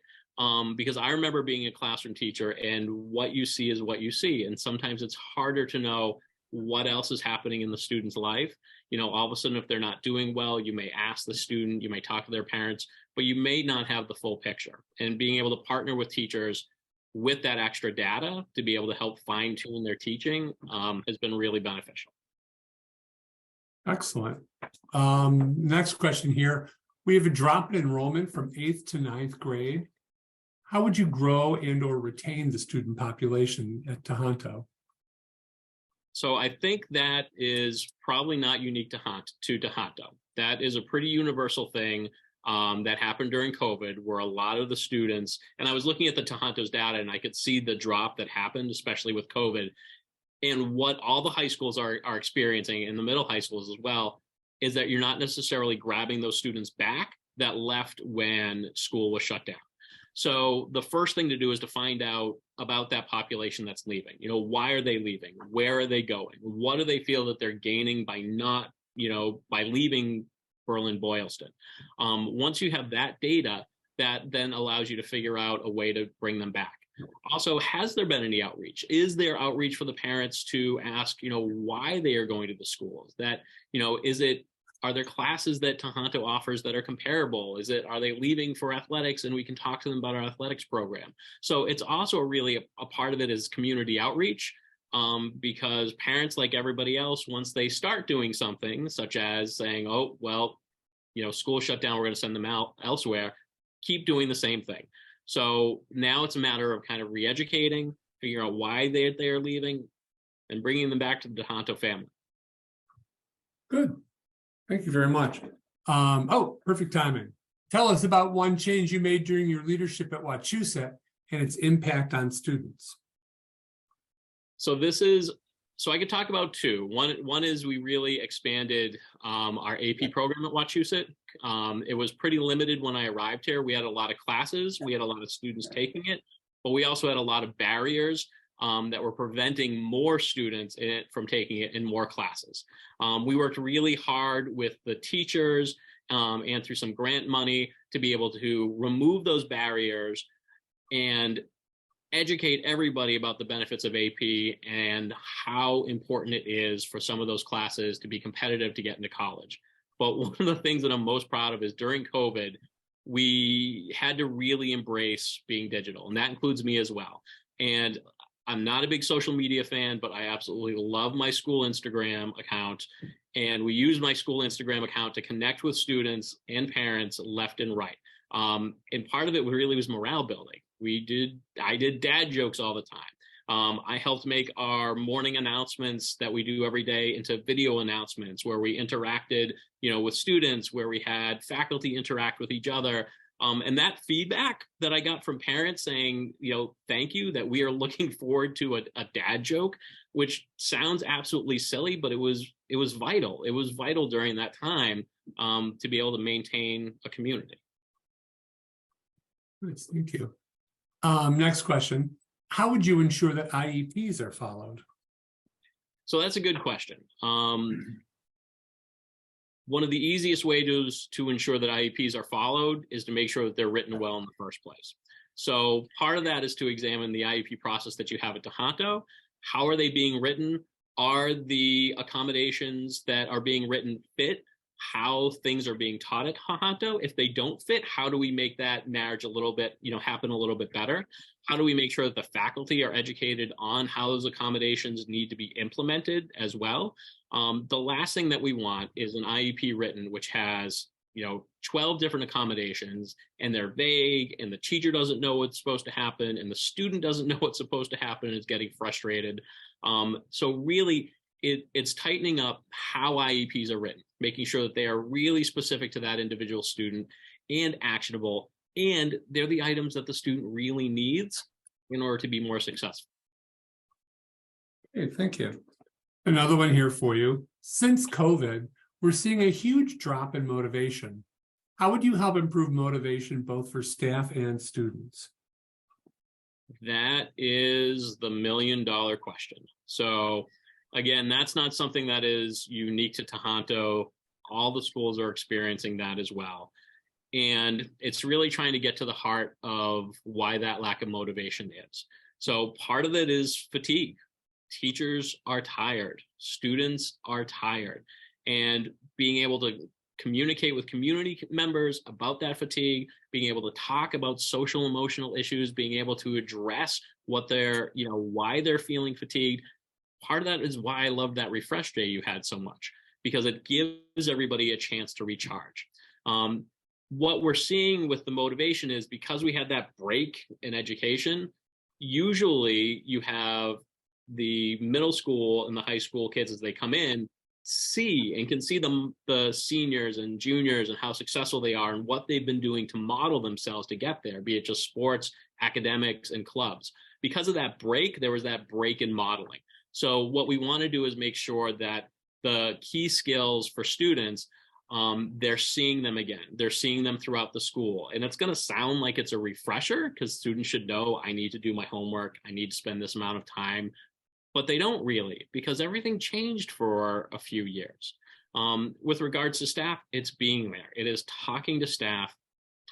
because I remember being a classroom teacher, and what you see is what you see. And sometimes it's harder to know what else is happening in the student's life. All of a sudden, if they're not doing well, you may ask the student, you may talk to their parents, but you may not have the full picture. And being able to partner with teachers with that extra data to be able to help fine tune their teaching has been really beneficial. Excellent. Next question here. We have a drop in enrollment from 8th to 9th grade. How would you grow and or retain the student population at Tahanto? So I think that is probably not unique to Tahanto. That is a pretty universal thing that happened during COVID, where a lot of the students, and I was looking at the Tahanto's data and I could see the drop that happened, especially with COVID. And what all the high schools are experiencing, and the middle high schools as well, is that you're not necessarily grabbing those students back that left when school was shut down. So the first thing to do is to find out about that population that's leaving. Why are they leaving? Where are they going? What do they feel that they're gaining by not, by leaving Berlin-Boylston? Once you have that data, that then allows you to figure out a way to bring them back. Also, has there been any outreach? Is there outreach for the parents to ask, why they are going to the schools? That, are there classes that Tahanto offers that are comparable? Are they leaving for athletics and we can talk to them about our athletics program? So it's also really a part of it is community outreach, because parents, like everybody else, once they start doing something such as saying, oh, well, school shut down, we're going to send them out elsewhere, keep doing the same thing. So now it's a matter of kind of re-educating, figuring out why they're leaving, and bringing them back to the Tahanto family. Good. Thank you very much. Perfect timing. Tell us about one change you made during your leadership at Wachusett and its impact on students. So I could talk about two. One is we really expanded our AP program at Wachusett. It was pretty limited when I arrived here. We had a lot of classes, we had a lot of students taking it, but we also had a lot of barriers that were preventing more students in it from taking it in more classes. We worked really hard with the teachers and through some grant money to be able to remove those barriers and educate everybody about the benefits of AP and how important it is for some of those classes to be competitive to get into college. But one of the things that I'm most proud of is during COVID, we had to really embrace being digital, and that includes me as well. And I'm not a big social media fan, but I absolutely love my school Instagram account. And we use my school Instagram account to connect with students and parents left and right. And part of it really was morale building. I did dad jokes all the time. I helped make our morning announcements that we do every day into video announcements where we interacted, with students, where we had faculty interact with each other. And that feedback that I got from parents saying, thank you, that we are looking forward to a dad joke, which sounds absolutely silly, but it was vital. It was vital during that time to be able to maintain a community. Nice, thank you. Next question. How would you ensure that IEPs are followed? So that's a good question. One of the easiest ways to ensure that IEPs are followed is to make sure that they're written well in the first place. So part of that is to examine the IEP process that you have at Tahanto. How are they being written? Are the accommodations that are being written fit how things are being taught at Tahanto? If they don't fit, how do we make that marriage a little bit, happen a little bit better? How do we make sure that the faculty are educated on how those accommodations need to be implemented as well? The last thing that we want is an IEP written which has 12 different accommodations, and they're vague, and the teacher doesn't know what's supposed to happen, and the student doesn't know what's supposed to happen, and is getting frustrated. So really, it's tightening up how IEPs are written, making sure that they are really specific to that individual student and actionable, and they're the items that the student really needs in order to be more successful. Okay, thank you. Another one here for you. Since COVID, we're seeing a huge drop in motivation. How would you help improve motivation both for staff and students? That is the $1 million question. So again, that's not something that is unique to Tahanto. All the schools are experiencing that as well. And it's really trying to get to the heart of why that lack of motivation is. So part of it is fatigue. Teachers are tired. Students are tired. And being able to communicate with community members about that fatigue, being able to talk about social emotional issues, being able to address what they're, why they're feeling fatigued. Part of that is why I love that refresh day you had so much, because it gives everybody a chance to recharge. What we're seeing with the motivation is because we had that break in education, usually you have the middle school and the high school kids as they come in can see the seniors and juniors and how successful they are and what they've been doing to model themselves to get there, be it just sports, academics, and clubs. Because of that break, there was that break in modeling. So what we want to do is make sure that the key skills for students, they're seeing them again. They're seeing them throughout the school. And it's going to sound like it's a refresher because students should know I need to do my homework. I need to spend this amount of time. But they don't really, because everything changed for a few years. With regards to staff, it's being there. It is talking to staff,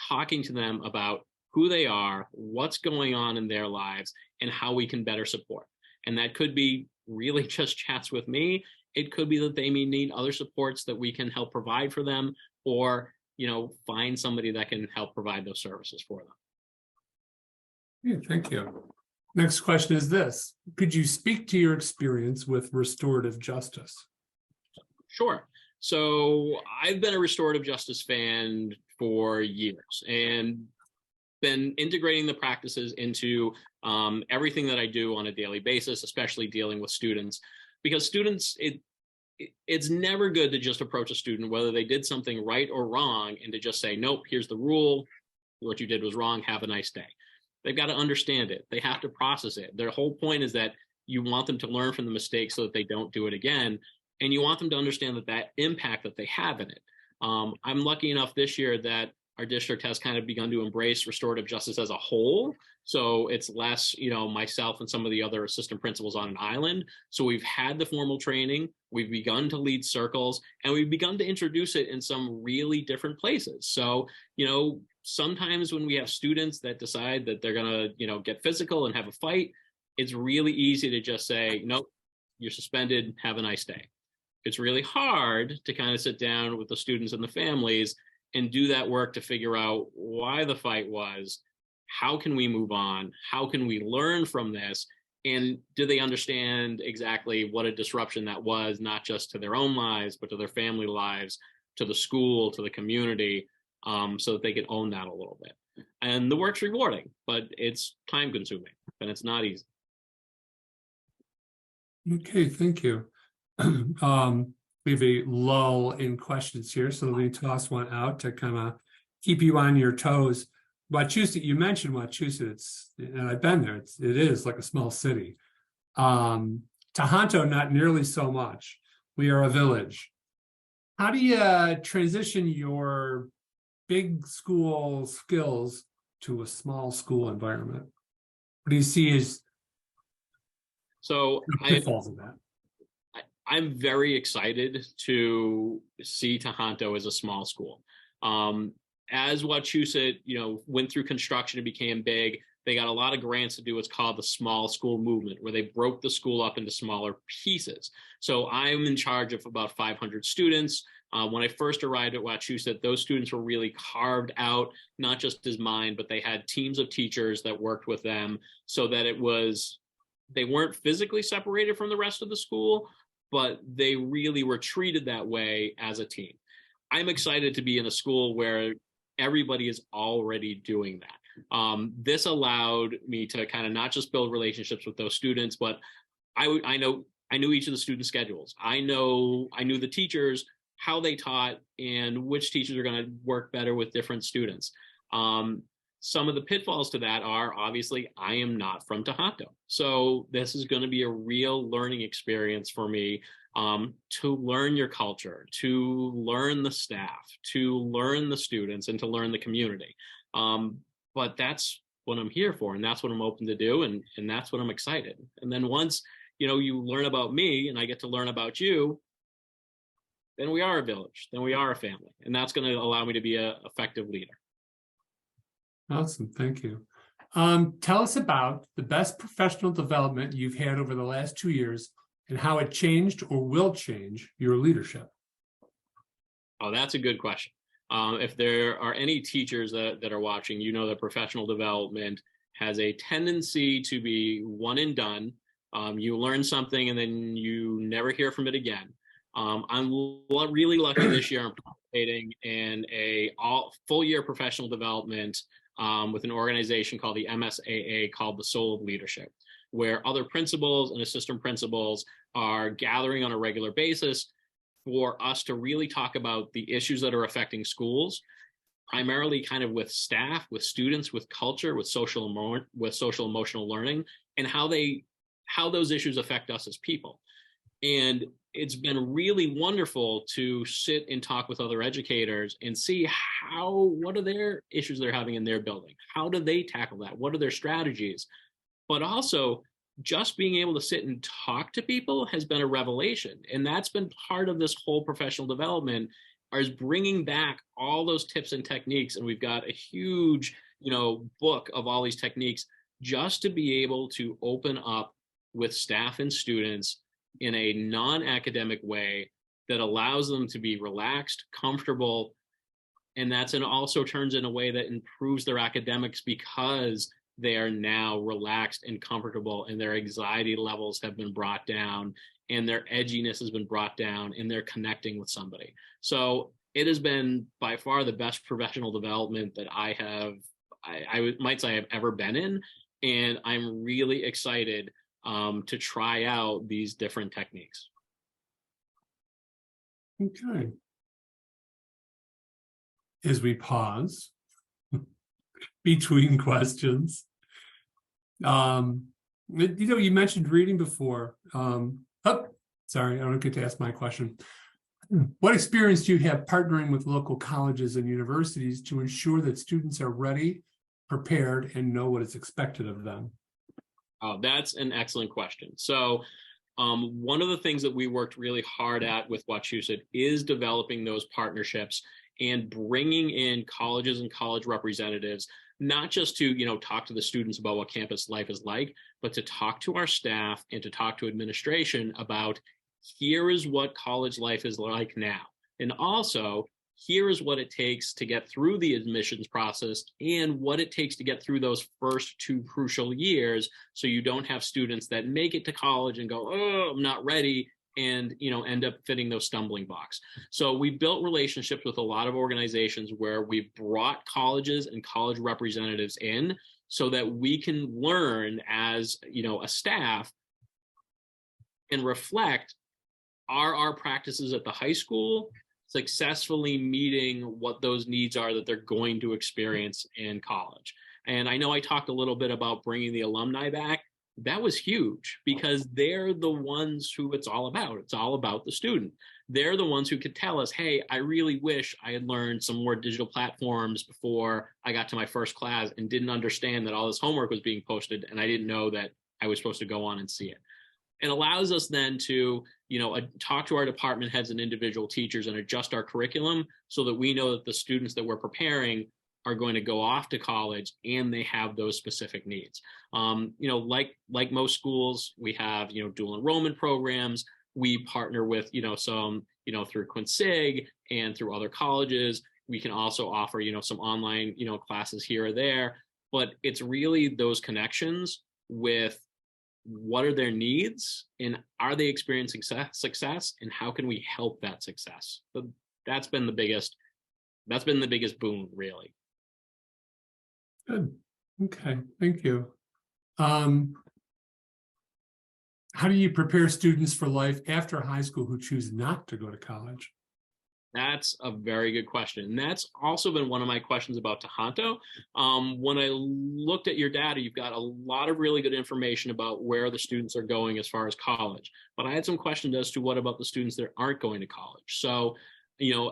talking to them about who they are, what's going on in their lives, and how we can better support. And that could be really just chats with me. It could be that they may need other supports that we can help provide for them, or find somebody that can help provide those services for them. Yeah, thank you. Next question is this. Could you speak to your experience with restorative justice? Sure. So I've been a restorative justice fan for years and been integrating the practices into everything that I do on a daily basis, especially dealing with students, because students, it's never good to just approach a student, whether they did something right or wrong, and to just say, nope, here's the rule. What you did was wrong. Have a nice day. They've got to understand it. They have to process it. Their whole point is that you want them to learn from the mistakes so that they don't do it again. And you want them to understand that impact that they have in it. I'm lucky enough this year that our district has kind of begun to embrace restorative justice as a whole. So it's less, myself and some of the other assistant principals on an island. So we've had the formal training, we've begun to lead circles, and we've begun to introduce it in some really different places. So, sometimes when we have students that decide that they're going to, get physical and have a fight, it's really easy to just say, nope, you're suspended, have a nice day. It's really hard to kind of sit down with the students and the families and do that work to figure out why the fight was, how can we move on, how can we learn from this, and do they understand exactly what a disruption that was, not just to their own lives, but to their family lives, to the school, to the community, so that they can own that a little bit. And the work's rewarding, but it's time consuming and it's not easy. Okay, thank you. We have a lull in questions here, so let me toss one out to kind of keep you on your toes. Wachusett, you mentioned Wachusett, and I've been there. It is like a small city. Tahanto, not nearly so much. We are a village. How do you transition your big school skills to a small school environment? What do you see as So the pitfalls of that? I'm very excited to see Tahanto as a small school. As Wachusett, went through construction and became big, they got a lot of grants to do what's called the small school movement, where they broke the school up into smaller pieces. So I'm in charge of about 500 students. When I first arrived at Wachusett, those students were really carved out, not just as mine, but they had teams of teachers that worked with them so that they weren't physically separated from the rest of the school, but they really were treated that way as a team. I'm excited to be in a school where everybody is already doing that. This allowed me to kind of not just build relationships with those students, but I knew each of the student schedules. I knew the teachers, how they taught, and which teachers are going to work better with different students. Some of the pitfalls to that are, obviously, I am not from Tahanto. So this is going to be a real learning experience for me, to learn your culture, to learn the staff, to learn the students, and to learn the community. But that's what I'm here for, and that's what I'm open to do, and that's what I'm excited. And then once, you learn about me and I get to learn about you, then we are a village, then we are a family. And that's going to allow me to be an effective leader. Awesome. Thank you. Tell us about the best professional development you've had over the last 2 years and how it changed or will change your leadership. Oh, that's a good question. If there are any teachers that are watching, that professional development has a tendency to be one and done. You learn something and then you never hear from it again. I'm really lucky this year. I'm participating in a full year professional development with an organization called the MSAA, called the Soul of Leadership, where other principals and assistant principals are gathering on a regular basis for us to really talk about the issues that are affecting schools, primarily kind of with staff, with students, with culture, with social emotional learning, and how those issues affect us as people. And it's been really wonderful to sit and talk with other educators and see what are their issues they're having in their building? How do they tackle that? What are their strategies? But also, just being able to sit and talk to people has been a revelation. And that's been part of this whole professional development, is bringing back all those tips and techniques. And we've got a huge, book of all these techniques, just to be able to open up with staff and students in a non-academic way that allows them to be relaxed, comfortable, and also turns in a way that improves their academics, because they are now relaxed and comfortable, and their anxiety levels have been brought down, and their edginess has been brought down, and they're connecting with somebody. So it has been by far the best professional development that I might say I've ever been in, and I'm really excited to try out these different techniques. Okay. As we pause between questions, you mentioned reading before. Sorry, I don't get to ask my question. What experience do you have partnering with local colleges and universities to ensure that students are ready, prepared, and know what is expected of them? Oh, that's an excellent question. So one of the things that we worked really hard at with Wachusett is developing those partnerships and bringing in colleges and college representatives, not just to, talk to the students about what campus life is like, but to talk to our staff and to talk to administration about, here is what college life is like now. And also, here is what it takes to get through the admissions process and what it takes to get through those first 2 crucial years, so you don't have students that make it to college and go, oh, I'm not ready, and end up fitting those stumbling blocks. So we built relationships with a lot of organizations where we've brought colleges and college representatives in so that we can learn as a staff and reflect, are our practices at the high school successfully meeting what those needs are that they're going to experience in college. And I know I talked a little bit about bringing the alumni back. That was huge, because they're the ones who it's all about. It's all about the student. they're the ones who could tell us, hey, I really wish I had learned some more digital platforms before I got to my first class and didn't understand that all this homework was being posted and I didn't know that I was supposed to go on and see it. It allows us then to, talk to our department heads and individual teachers and adjust our curriculum so that we know that the students that we're preparing are going to go off to college and they have those specific needs. Like most schools, we have, dual enrollment programs. We partner with, some, through Quinsig and through other colleges. We can also offer, some online, classes here or there, but it's really those connections with what are their needs and are they experiencing success and how can we help that success? So that's been the biggest boon, really. Good. Okay, thank you. How do you prepare students for life after high school who choose not to go to college? That's a very good question. And that's also been one of my questions about Tahanto. When I looked at your data, you've got a lot of really good information about where the students are going as far as college. But I had some questions as to what about the students that aren't going to college. So,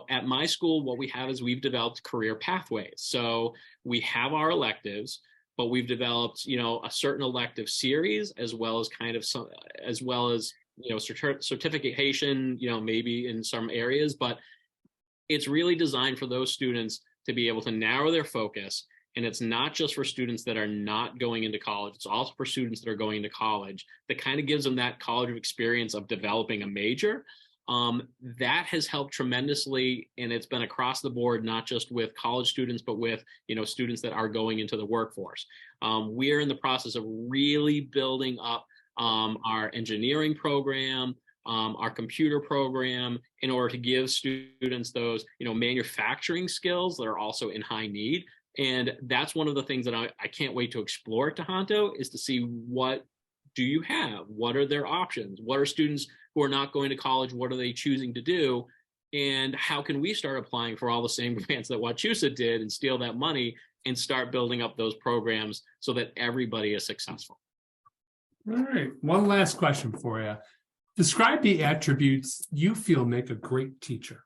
at my school, what we have is we've developed career pathways. So we have our electives, but we've developed, a certain elective series as well as certification, maybe in some areas, but it's really designed for those students to be able to narrow their focus. And it's not just for students that are not going into college. It's also for students that are going into college that kind of gives them that college experience of developing a major. That has helped tremendously. And it's been across the board, not just with college students, but with, students that are going into the workforce. We are in the process of really building up our engineering program, our computer program, in order to give students those, manufacturing skills that are also in high need. And that's one of the things that I can't wait to explore at Tahanto, is to see what do you have? What are their options? What are students who are not going to college? What are they choosing to do? And how can we start applying for all the same grants that Wachusett did and steal that money and start building up those programs so that everybody is successful? All right. One last question for you. Describe the attributes you feel make a great teacher.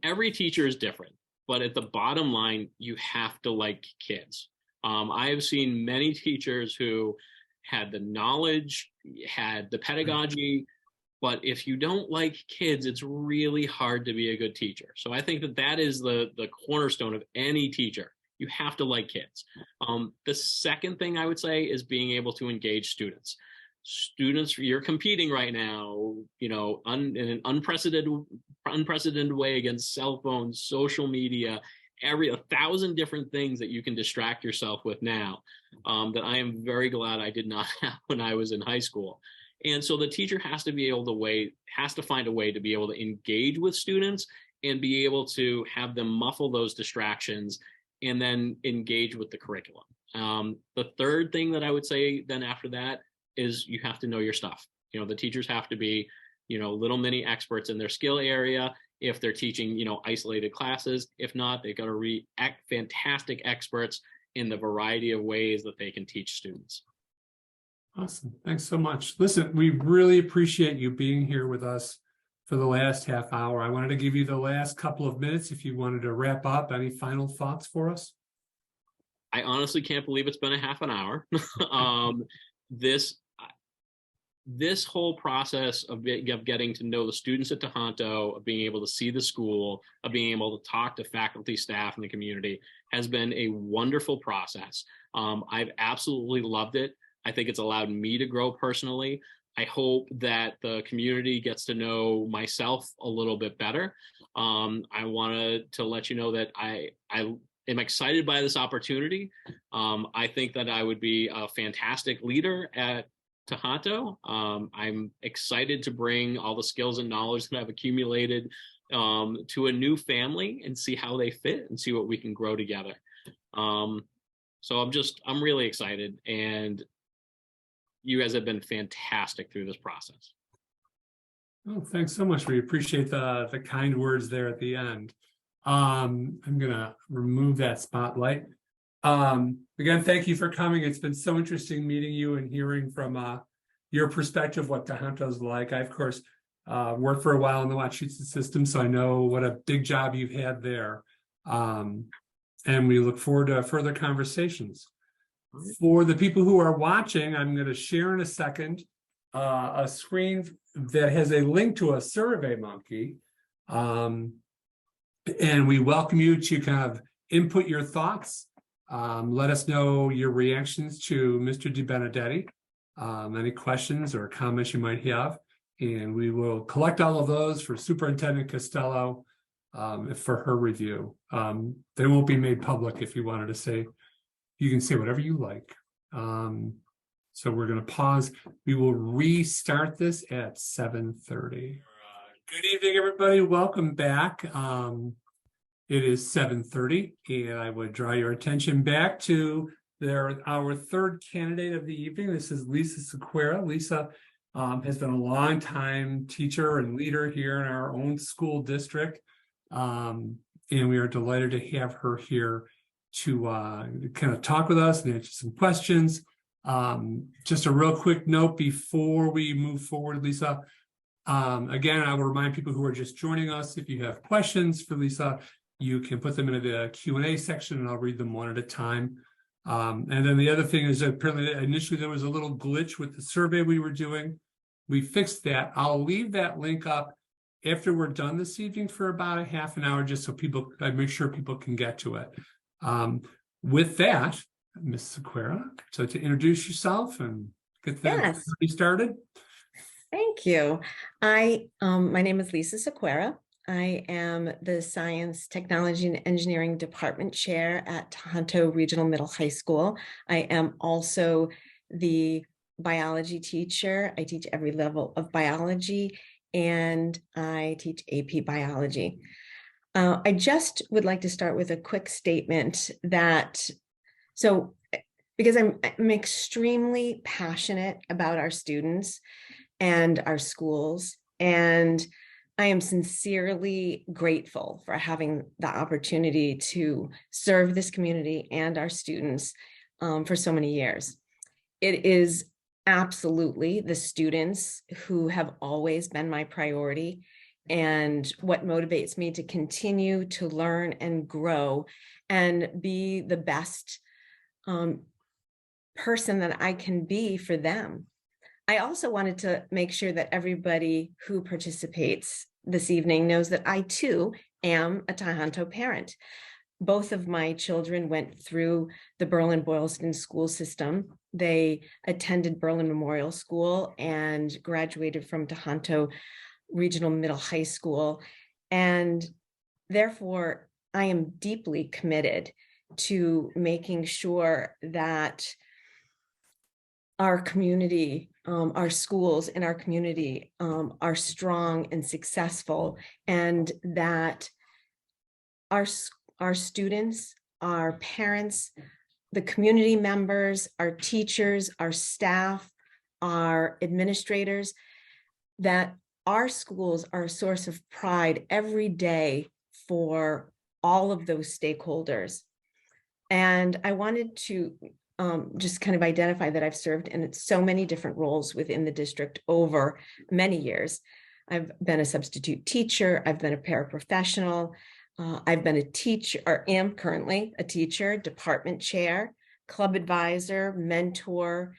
Every teacher is different, but at the bottom line, you have to like kids. I have seen many teachers who had the knowledge, had the pedagogy, but if you don't like kids, it's really hard to be a good teacher. So I think that is the cornerstone of any teacher. You have to like kids. The second thing I would say is being able to engage students. Students, you're competing right now, in an unprecedented way against cell phones, social media, 1,000 different things that you can distract yourself with now, that I am very glad I did not have when I was in high school. And so the teacher has to find a way to be able to engage with students and be able to have them muffle those distractions and then engage with the curriculum. The third thing that I would say then after that is you have to know your stuff. The teachers have to be, little mini experts in their skill area. If they're teaching, isolated classes, if not, they've got to be fantastic experts in the variety of ways that they can teach students. Awesome. Thanks so much. Listen, we really appreciate you being here with us for the last half hour. I wanted to give you the last couple of minutes if you wanted to wrap up. Any final thoughts for us? I honestly can't believe it's been a half an hour. This whole process of getting to know the students at Tahanto, of being able to see the school, of being able to talk to faculty, staff, and the community has been a wonderful process. I've absolutely loved it. I think it's allowed me to grow personally. I hope that the community gets to know myself a little bit better. I wanted to let you know that I am excited by this opportunity. I think that I would be a fantastic leader at Tahanto. I'm excited to bring all the skills and knowledge that I've accumulated to a new family and see how they fit and see what we can grow together. So I'm really excited, and you guys have been fantastic through this process. Oh, thanks so much. We appreciate the kind words there at the end. I'm gonna remove that spotlight. Again, thank you for coming. It's been so interesting meeting you and hearing from your perspective, what Tahanto's like. I, of course, worked for a while in the Wachusett system, so I know what a big job you've had there. And we look forward to further conversations. For the people who are watching, I'm going to share in a second a screen that has a link to a Survey Monkey. And we welcome you to kind of input your thoughts. Let us know your reactions to Mr. Di Benedetti, any questions or comments you might have. And we will collect all of those for Superintendent Costello for her review. They won't be made public. If you wanted to say, you can say whatever you like. So we're going to pause. We will restart this at 7:30. Good evening, everybody. Welcome back. It is 7:30, and I would draw your attention back to our third candidate of the evening. This is Lisa Sequera. Lisa has been a long time teacher and leader here in our own school district. And we are delighted to have her here to kind of talk with us and answer some questions. Just a real quick note before we move forward, Lisa. Again, I will remind people who are just joining us, if you have questions for Lisa, you can put them into the Q&A section and I'll read them one at a time. And then the other thing is that apparently initially there was a little glitch with the survey we were doing. We fixed that. I'll leave that link up after we're done this evening for about a half an hour, just so I make sure people can get to it. With that, Ms. Sequera, so to introduce yourself and get that started. Thank you. My name is Lisa Sequera. I am the Science, Technology, and Engineering Department Chair at Tahanto Regional Middle High School. I am also the biology teacher. I teach every level of biology, and I teach AP biology. I just would like to start with a quick statement that, because I'm extremely passionate about our students and our schools, and I am sincerely grateful for having the opportunity to serve this community and our students for so many years. It is absolutely the students who have always been my priority and what motivates me to continue to learn and grow and be the best person that I can be for them. I also wanted to make sure that everybody who participates this evening knows that I too am a Tahanto parent. Both of my children went through the Berlin-Boylston school system. They attended Berlin Memorial School and graduated from Tahanto Regional Middle High School. And therefore, I am deeply committed to making sure that our community, our schools in our community are strong and successful, and that our students, our parents, the community members, our teachers, our staff, our administrators, that our schools are a source of pride every day for all of those stakeholders. And I wanted to just kind of identify that I've served in so many different roles within the district over many years. I've been a substitute teacher, I've been a paraprofessional, I've been a teacher, or am currently a teacher, department chair, club advisor, mentor,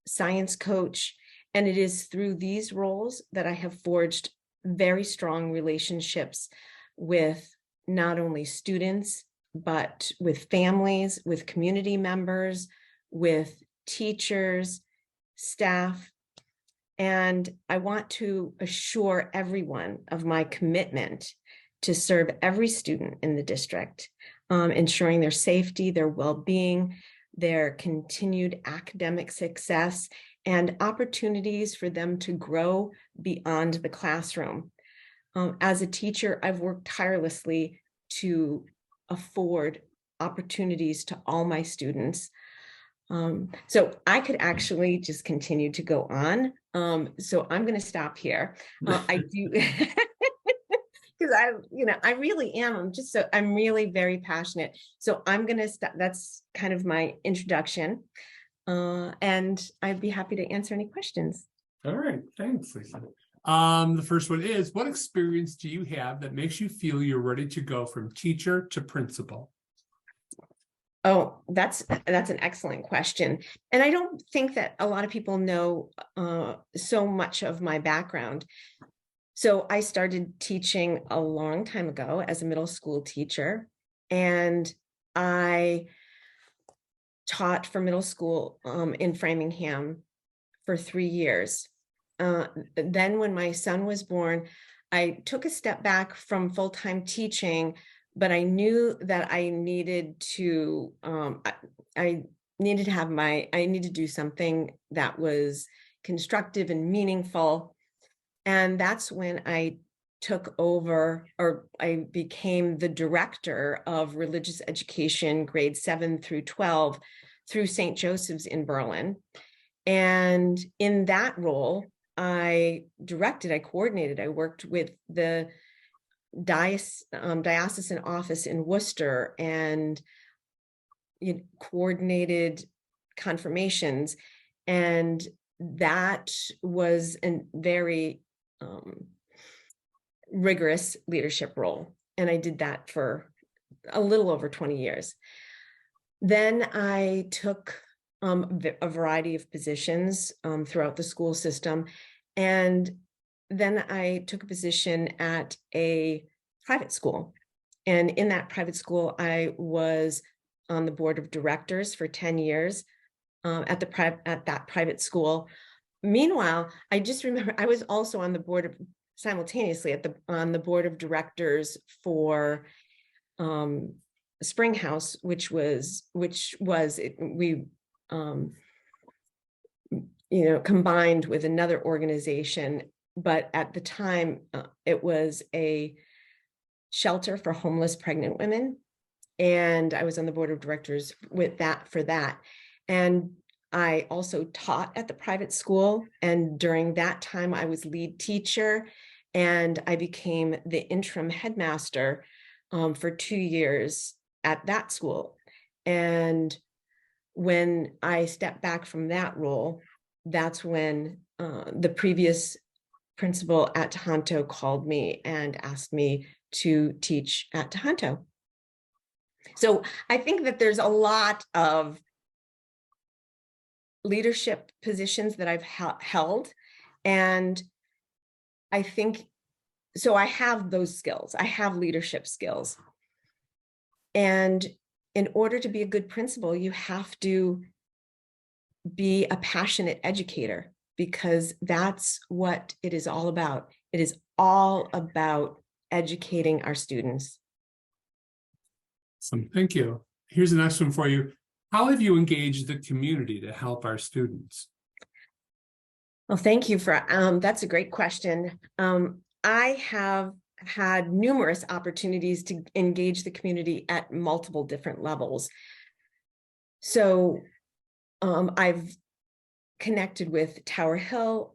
science coach. And it is through these roles that I have forged very strong relationships with not only students, but with families, with community members, with teachers, staff. And I want to assure everyone of my commitment to serve every student in the district, ensuring their safety, their well-being, their continued academic success, and opportunities for them to grow beyond the classroom. As a teacher, I've worked tirelessly to afford opportunities to all my students. So I could actually just continue to go on. So I'm going to stop here. I do, because I really am. I'm really very passionate. So I'm going to stop. That's kind of my introduction. And I'd be happy to answer any questions. All right, thanks, Lisa. The first one is, what experience do you have that makes you feel you're ready to go from teacher to principal? Oh, that's an excellent question. And I don't think that a lot of people know so much of my background. So I started teaching a long time ago as a middle school teacher, and I taught for middle school in Framingham for 3 years. Then when my son was born, I took a step back from full-time teaching, but I knew that I needed to, I needed to have I needed to do something that was constructive and meaningful. And that's when I took over, or I became the director of religious education, grades 7 through 12, through St. Joseph's in Berlin. And in that role, I coordinated, I worked with the diocesan office in Worcester, and coordinated confirmations. And that was a very rigorous leadership role. And I did that for a little over 20 years. Then I took a variety of positions throughout the school system. And then I took a position at a private school. And in that private school, I was on the board of directors for 10 years at that private school. Meanwhile, I just remember I was also on the board of simultaneously on the board of directors for Springhouse, which was combined with another organization, but at the time it was a shelter for homeless pregnant women, and I was on the board of directors for that. And I also taught at the private school, and during that time I was lead teacher, and I became the interim headmaster for 2 years at that school. And when I stepped back from that role, that's when the previous principal at Tahanto called me and asked me to teach at Tahanto. So I think that there's a lot of leadership positions that I've held, and I think so. I have those skills. I have leadership skills. And in order to be a good principal, you have to be a passionate educator, because that's what it is all about. It is all about educating our students. Awesome, thank you. Here's the next one for you. How have you engaged the community to help our students? Well, thank you for, that's a great question. I have had numerous opportunities to engage the community at multiple different levels. So I've connected with Tower Hill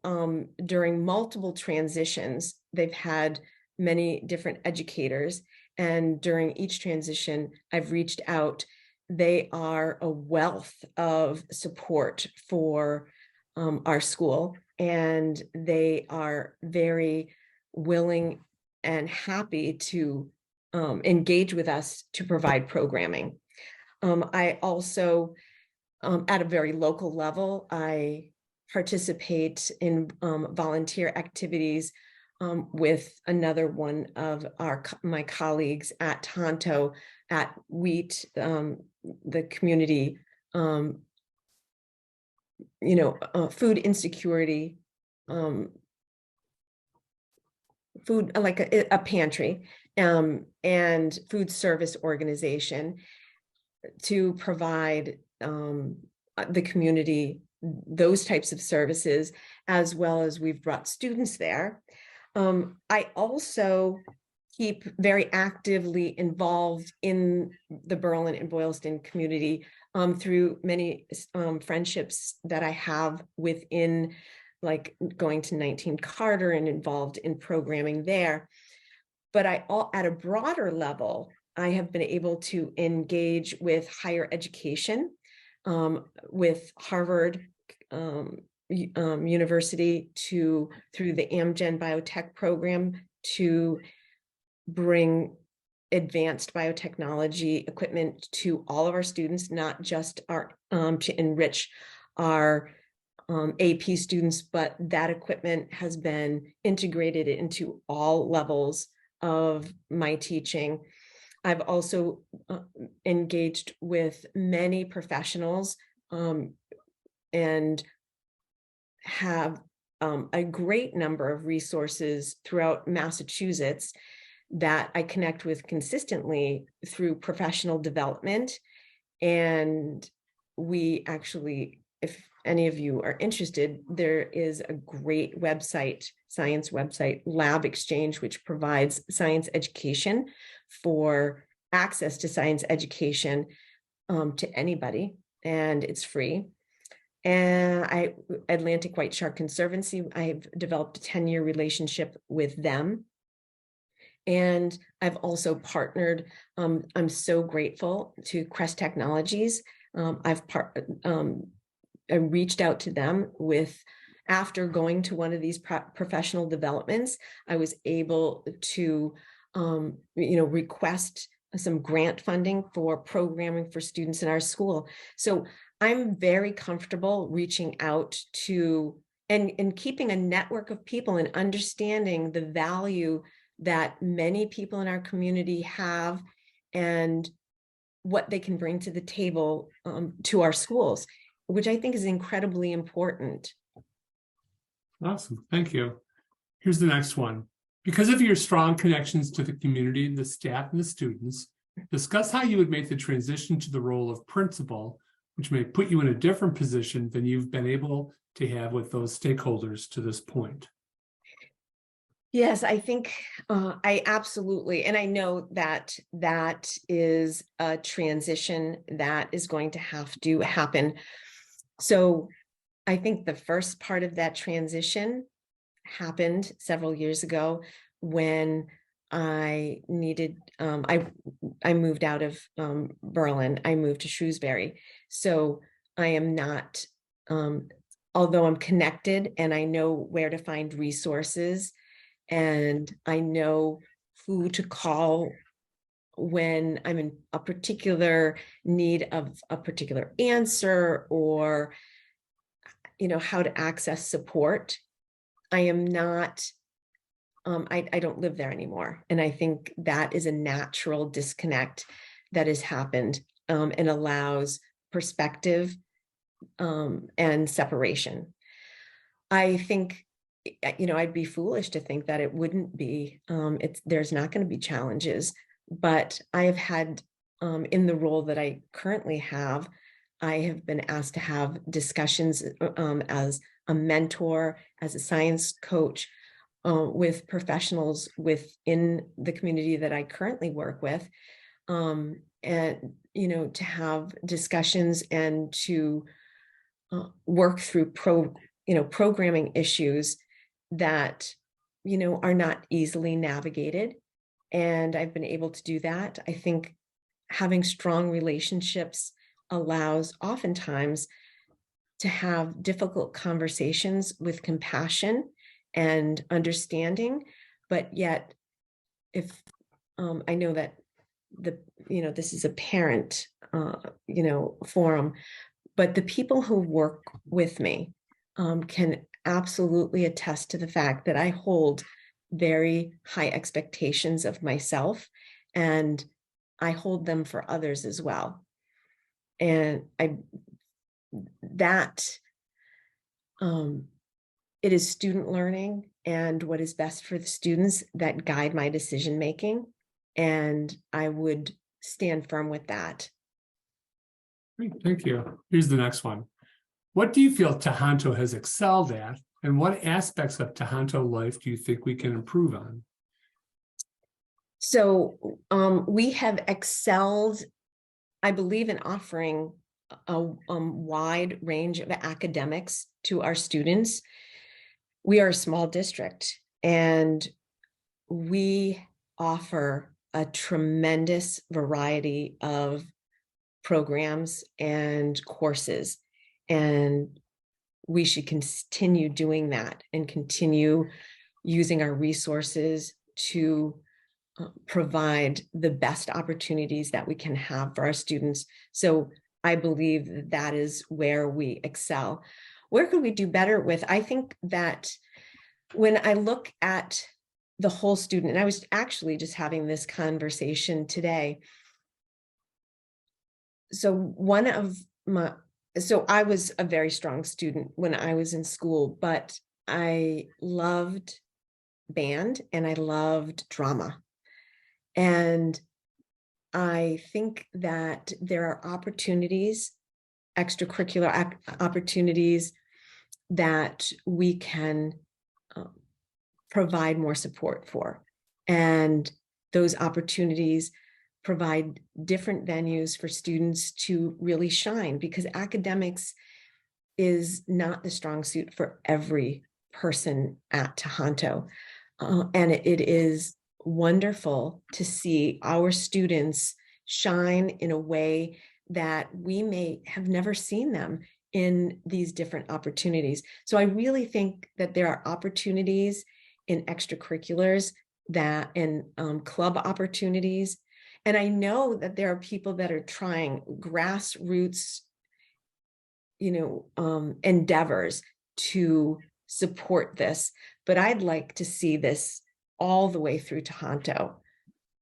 during multiple transitions. They've had many different educators, and during each transition, I've reached out. They are a wealth of support for our school, and they are very willing and happy to engage with us to provide programming. I also, at a very local level, I participate in volunteer activities with another one of my colleagues at Tahanto at WHEAT, the community, food insecurity, food, like a pantry, and food service organization, to provide the community those types of services, as well as we've brought students there. I also keep very actively involved in the Berlin and Boylston community through many friendships that I have within, like going to 19 Carter and involved in programming there. But at a broader level, I have been able to engage with higher education, with Harvard, University through the Amgen Biotech program to bring advanced biotechnology equipment to all of our students, not just our to enrich our AP students, but that equipment has been integrated into all levels of my teaching. I've also engaged with many professionals and have a great number of resources throughout Massachusetts that I connect with consistently through professional development. And we actually, if any of you are interested, there is a great website, science website, Lab Exchange, which provides science education for access to science education to anybody, and it's free. And Atlantic White Shark Conservancy, I've developed a 10-year relationship with them. And I've also partnered, I'm so grateful to Crest Technologies. I reached out to them after going to one of these professional developments, I was able to, request some grant funding for programming for students in our school. So I'm very comfortable reaching out to and keeping a network of people and understanding the value that many people in our community have and what they can bring to the table to our schools, which I think is incredibly important. Awesome. Thank you. Here's the next one. Because of your strong connections to the community, the staff, and the students, discuss how you would make the transition to the role of principal, which may put you in a different position than you've been able to have with those stakeholders to this point. Yes, I think I absolutely, and I know that that is a transition that is going to have to happen. So I think the first part of that transition happened several years ago when I needed, I moved out of Berlin, I moved to Shrewsbury. So I am not, although I'm connected and I know where to find resources, and I know who to call when I'm in a particular need of a particular answer, or, how to access support. I am not, I don't live there anymore. And I think that is a natural disconnect that has happened and allows perspective and separation. I think, I'd be foolish to think that it wouldn't be, there's not going to be challenges, but I have had, in the role that I currently have, I have been asked to have discussions as a mentor, as a science coach, with professionals within the community that I currently work with, and, to have discussions and to work through programming issues that, are not easily navigated. And I've been able to do that. I think having strong relationships allows oftentimes to have difficult conversations with compassion and understanding, but yet if I know that this is a parent forum, but the people who work with me can absolutely attest to the fact that I hold very high expectations of myself, and I hold them for others as well. And it is student learning and what is best for the students that guide my decision making. And I would stand firm with that. Great, thank you. Here's the next one. What do you feel Tahanto has excelled at, and what aspects of Tahanto life do you think we can improve on? So we have excelled, I believe, in offering a wide range of academics to our students. We are a small district, and we offer a tremendous variety of programs and courses. And we should continue doing that and continue using our resources to provide the best opportunities that we can have for our students. So I believe that that is where we excel. Where could we do better with? I think that when I look at the whole student, and I was actually just having this conversation today. So I was a very strong student when I was in school, but I loved band and I loved drama. And I think that there are opportunities, extracurricular opportunities that we can provide more support for. And those opportunities provide different venues for students to really shine, because academics is not the strong suit for every person at Tahanto. And it is wonderful to see our students shine in a way that we may have never seen them in these different opportunities. So I really think that there are opportunities in extracurriculars that in club opportunities. And I know that there are people that are trying grassroots, endeavors to support this, but I'd like to see this all the way through Tahanto,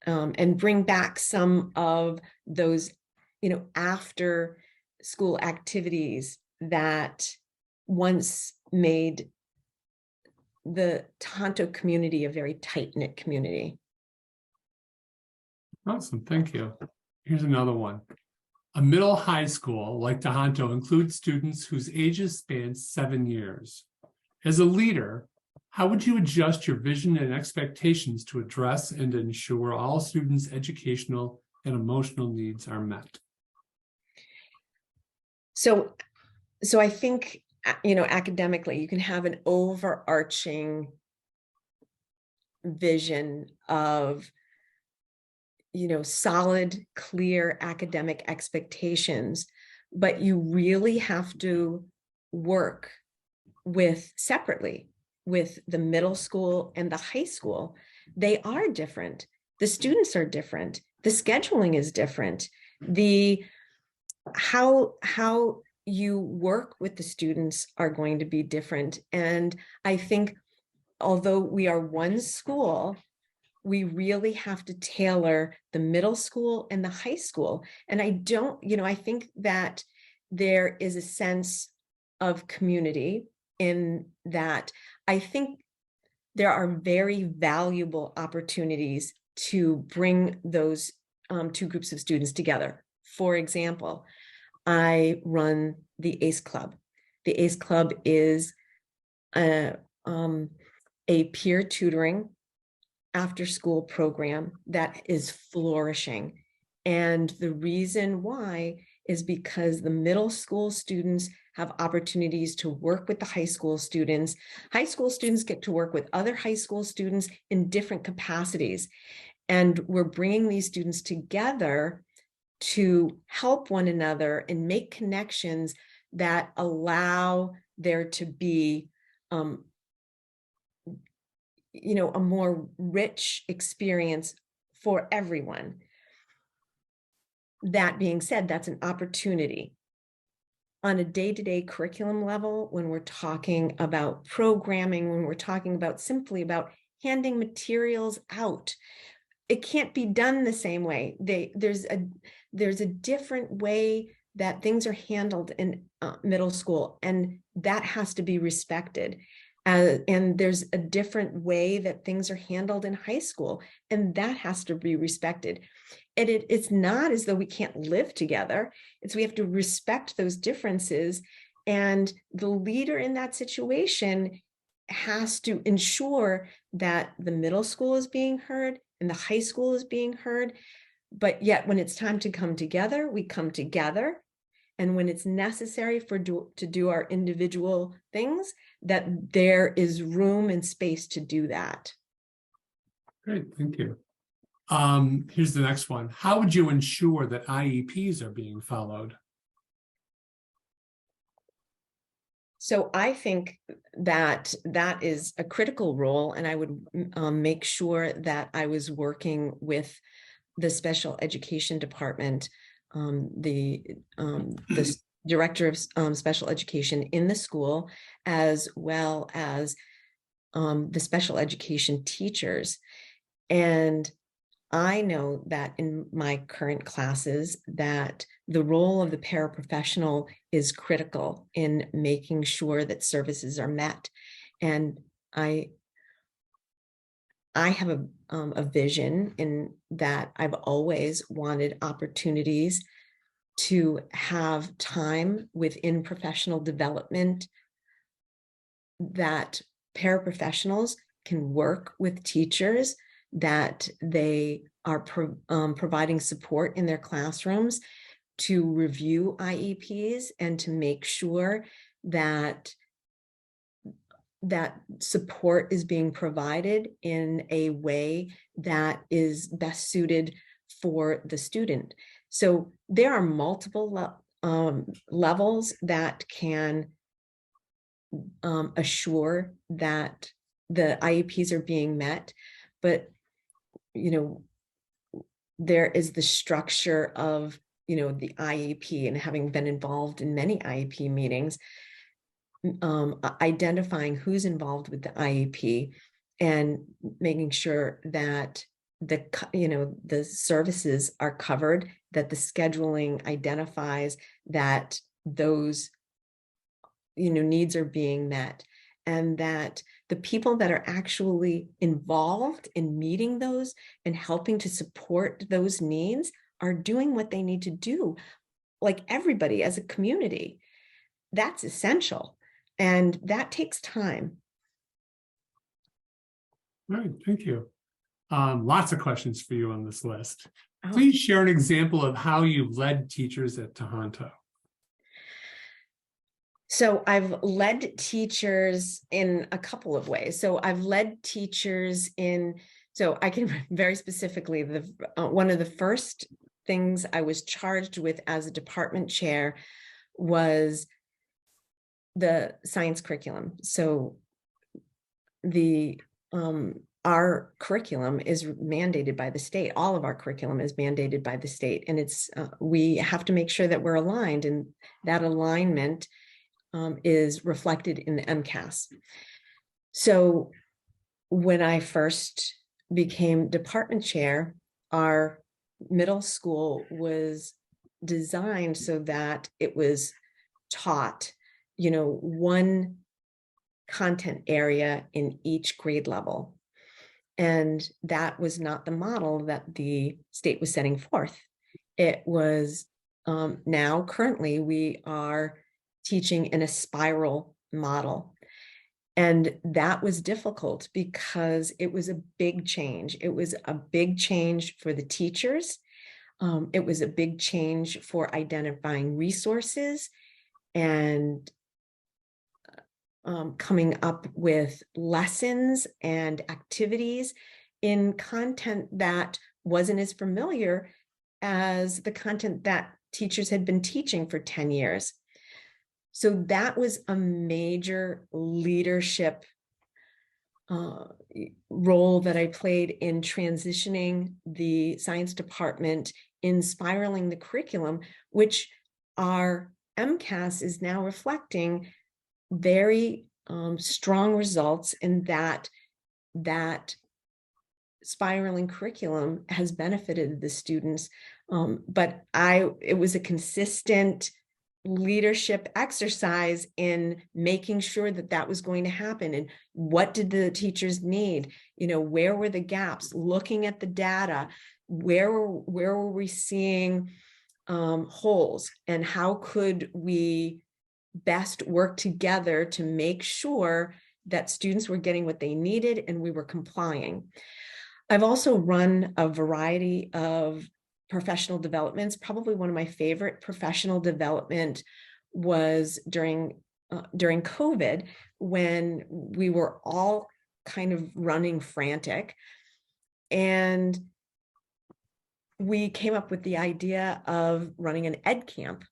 and bring back some of those, after school activities that once made the Tahanto community a very tight-knit community. Awesome, thank you. Here's another one. A middle high school like Tahanto includes students whose ages span 7 years. As a leader, how would you adjust your vision and expectations to address and ensure all students' educational and emotional needs are met? So I think, academically, you can have an overarching vision of, solid, clear academic expectations, but you really have to work separately with the middle school and the high school. They are different. The students are different. The scheduling is different. How you work with the students are going to be different. And I think although we are one school, we really have to tailor the middle school and the high school. And I think that there is a sense of community in that. I think there are very valuable opportunities to bring those two groups of students together. For example, I run the ACE Club. The ACE Club is a peer tutoring after-school program that is flourishing. And the reason why is because the middle school students have opportunities to work with the high school students. High school students get to work with other high school students in different capacities. And we're bringing these students together to help one another and make connections that allow there to be a more rich experience for everyone. That being said, that's an opportunity. On a day-to-day curriculum level, when we're talking about programming, when we're talking about simply about handing materials out, it can't be done the same way. There's a different way that things are handled in middle school, and that has to be respected. And there's a different way that things are handled in high school, and that has to be respected. And it's not as though we can't live together. We have to respect those differences. And the leader in that situation has to ensure that the middle school is being heard and the high school is being heard. But yet when it's time to come together, we come together. And when it's necessary to do our individual things, that there is room and space to do that. Great, thank you. Here's the next one. How would you ensure that IEPs are being followed? So I think that that is a critical role, and I would make sure that I was working with the special education department, the director of special education in the school, as well as the special education teachers. And I know that in my current classes that the role of the paraprofessional is critical in making sure that services are met. And I have a vision in that I've always wanted opportunities to have time within professional development that paraprofessionals can work with teachers, that they are providing support in their classrooms to review IEPs and to make sure that that support is being provided in a way that is best suited for the student. So there are multiple levels that can assure that the IEPs are being met, but there is the structure of the IEP, and having been involved in many IEP meetings, identifying who's involved with the IEP and making sure that the services are covered, that the scheduling identifies that those needs are being met, and that the people that are actually involved in meeting those and helping to support those needs are doing what they need to do, like everybody as a community. That's essential, and that takes time. All right, thank you. Lots of questions for you on this list. Oh. Please share an example of how you led teachers at Tahanto. So I've led teachers in a couple of ways. So I've led teachers so I can very specifically, one of the first things I was charged with as a department chair was the science curriculum. So our curriculum is mandated by the state. All of our curriculum is mandated by the state, and we have to make sure that we're aligned, and that alignment is reflected in the MCAS. So when I first became department chair, our middle school was designed so that it was taught, one content area in each grade level. And that was not the model that the state was setting forth. It was currently we are teaching in a spiral model. And that was difficult because it was a big change. It was a big change for the teachers. It was a big change for identifying resources and coming up with lessons and activities in content that wasn't as familiar as the content that teachers had been teaching for 10 years. So that was a major leadership role that I played in transitioning the science department, in spiraling the curriculum, which our MCAS is now reflecting very strong results in that spiraling curriculum has benefited the students. But it was a consistent leadership exercise in making sure that was going to happen. And what did the teachers need? Where were the gaps? Looking at the data, where were we seeing holes, and how could we best work together to make sure that students were getting what they needed and we were complying. I've also run a variety of professional developments. Probably one of my favorite professional development was during COVID, when we were all kind of running frantic, and we came up with the idea of running an ed camp.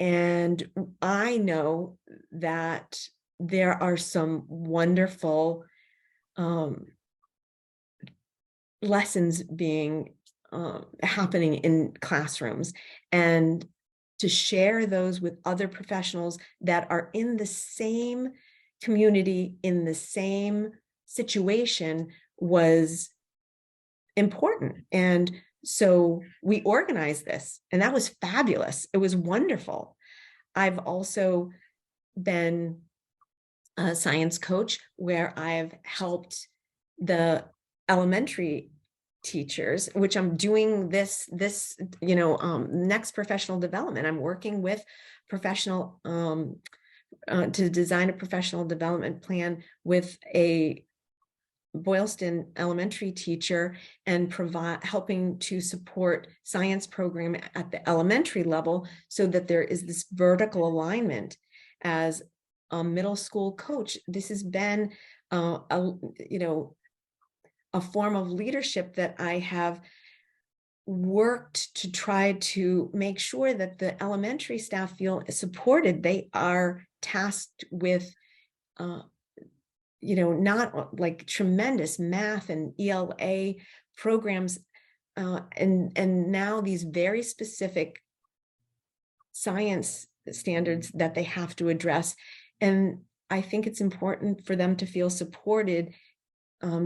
And I know that there are some wonderful lessons being happening in classrooms, and to share those with other professionals that are in the same community, in the same situation, was important. And so we organized this, and that was fabulous. It was wonderful. I've also been a science coach where I've helped the elementary teachers, which I'm doing this next professional development. I'm working with professional to design a professional development plan with a Boylston elementary teacher, and helping to support science program at the elementary level, so that there is this vertical alignment. As a middle school coach, this has been a form of leadership that I have worked to try to make sure that the elementary staff feel supported. They are tasked with not like tremendous math and ELA programs, and now these very specific science standards that they have to address. And I think it's important for them to feel supported,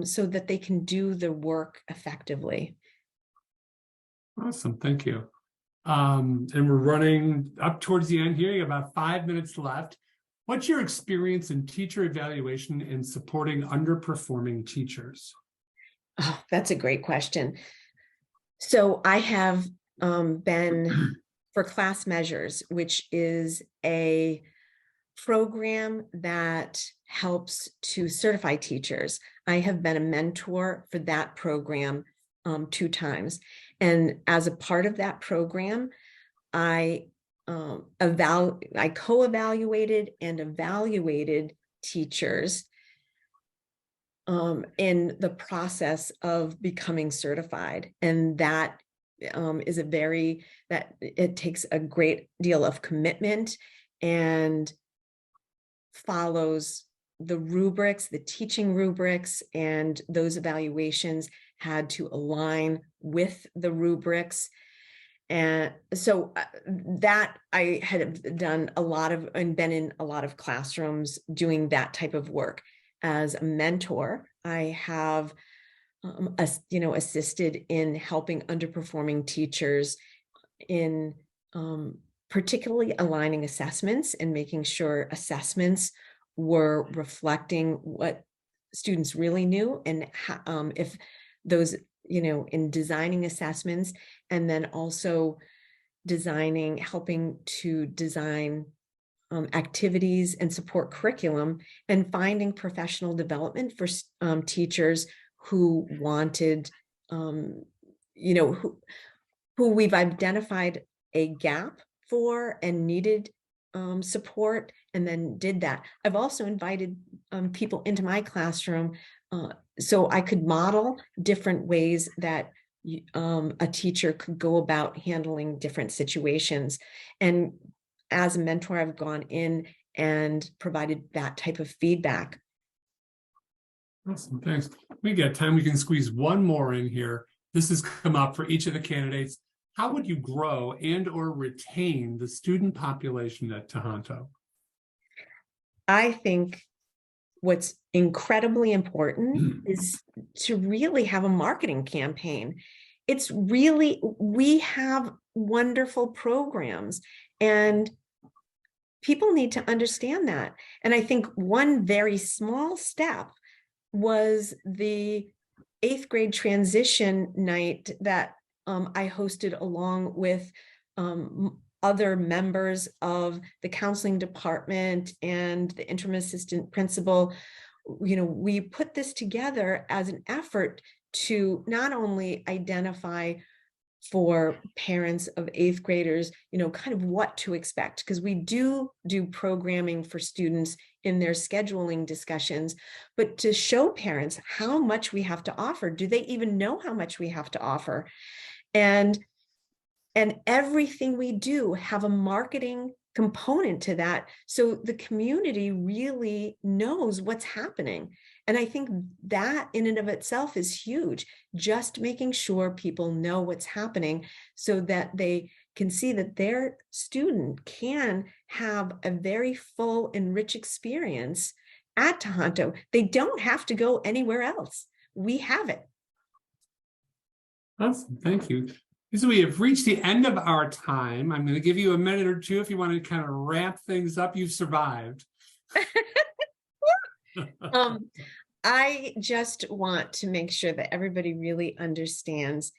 so that they can do the work effectively. Awesome, thank you. And we're running up towards the end here. You have about 5 minutes left. What's your experience in teacher evaluation in supporting underperforming teachers? Oh, that's a great question. So I have been for Class Measures, which is a program that helps to certify teachers. I have been a mentor for that program 2 times. And as a part of that program, I co-evaluated and evaluated teachers in the process of becoming certified. And that is it takes a great deal of commitment, and follows the rubrics, the teaching rubrics, and those evaluations had to align with the rubrics. And so that I had done a lot of, and been in a lot of classrooms doing that type of work. As a mentor, I have assisted in helping underperforming teachers in particularly aligning assessments and making sure assessments were reflecting what students really knew, and if those, in designing assessments, and then also helping to design activities and support curriculum, and finding professional development for teachers who wanted, who we've identified a gap for and needed support, and then did that. I've also invited people into my classroom so I could model different ways that a teacher could go about handling different situations. And as a mentor, I've gone in and provided that type of feedback. Awesome, thanks. We got time. We can squeeze one more in here. This has come up for each of the candidates. How would you grow and or retain the student population at Tahanto? I think what's incredibly important is to really have a marketing campaign. We have wonderful programs, and people need to understand that. And I think one very small step was the 8th grade transition night that I hosted along with other members of the counseling department and the interim assistant principal. We put this together as an effort to not only identify for parents of 8th graders, kind of what to expect, because we do programming for students in their scheduling discussions, but to show parents how much we have to offer. Do they even know how much we have to offer? And everything we do have a marketing component to that. So the community really knows what's happening. And I think that in and of itself is huge, just making sure people know what's happening so that they can see that their student can have a very full and rich experience at Tahanto. They don't have to go anywhere else. We have it. Awesome. Thank you. So we have reached the end of our time. I'm going to give you a minute or two if you want to kind of wrap things up. You've survived. I just want to make sure that everybody really understands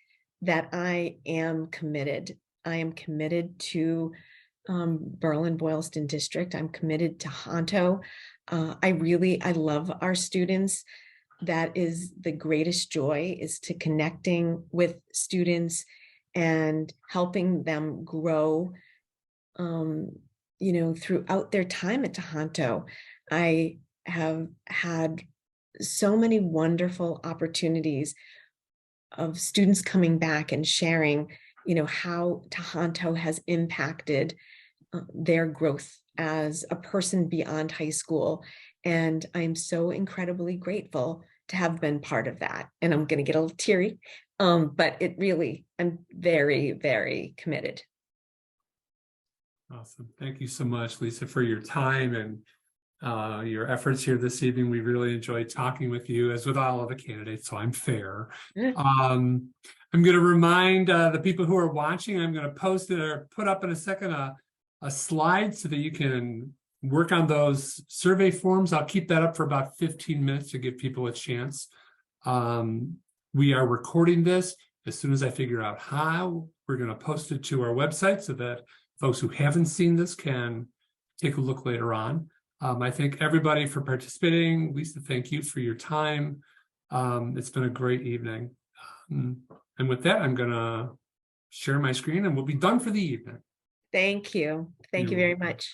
that I am committed. I am committed to Berlin-Boylston District. I'm committed to Tahanto. I love our students. That is the greatest joy, is to connecting with students and helping them grow, throughout their time at Tahanto. I have had so many wonderful opportunities of students coming back and sharing, how Tahanto has impacted their growth as a person beyond high school. And I'm so incredibly grateful to have been part of that. And I'm going to get a little teary, but I'm very, very committed. Awesome. Thank you so much, Lisa, for your time and your efforts here this evening. We really enjoyed talking with you, as with all of the candidates, so I'm fair. I'm going to remind the people who are watching, I'm going to post it or put up in a second a slide so that you can work on those survey forms. I'll keep that up for about 15 minutes to give people a chance. We are recording this. As soon as I figure out how, we're going to post it to our website so that folks who haven't seen this can take a look later on. I thank everybody for participating. Lisa, thank you for your time. It's been a great evening. And with that, I'm going to share my screen and we'll be done for the evening. Thank you. Thank you very much.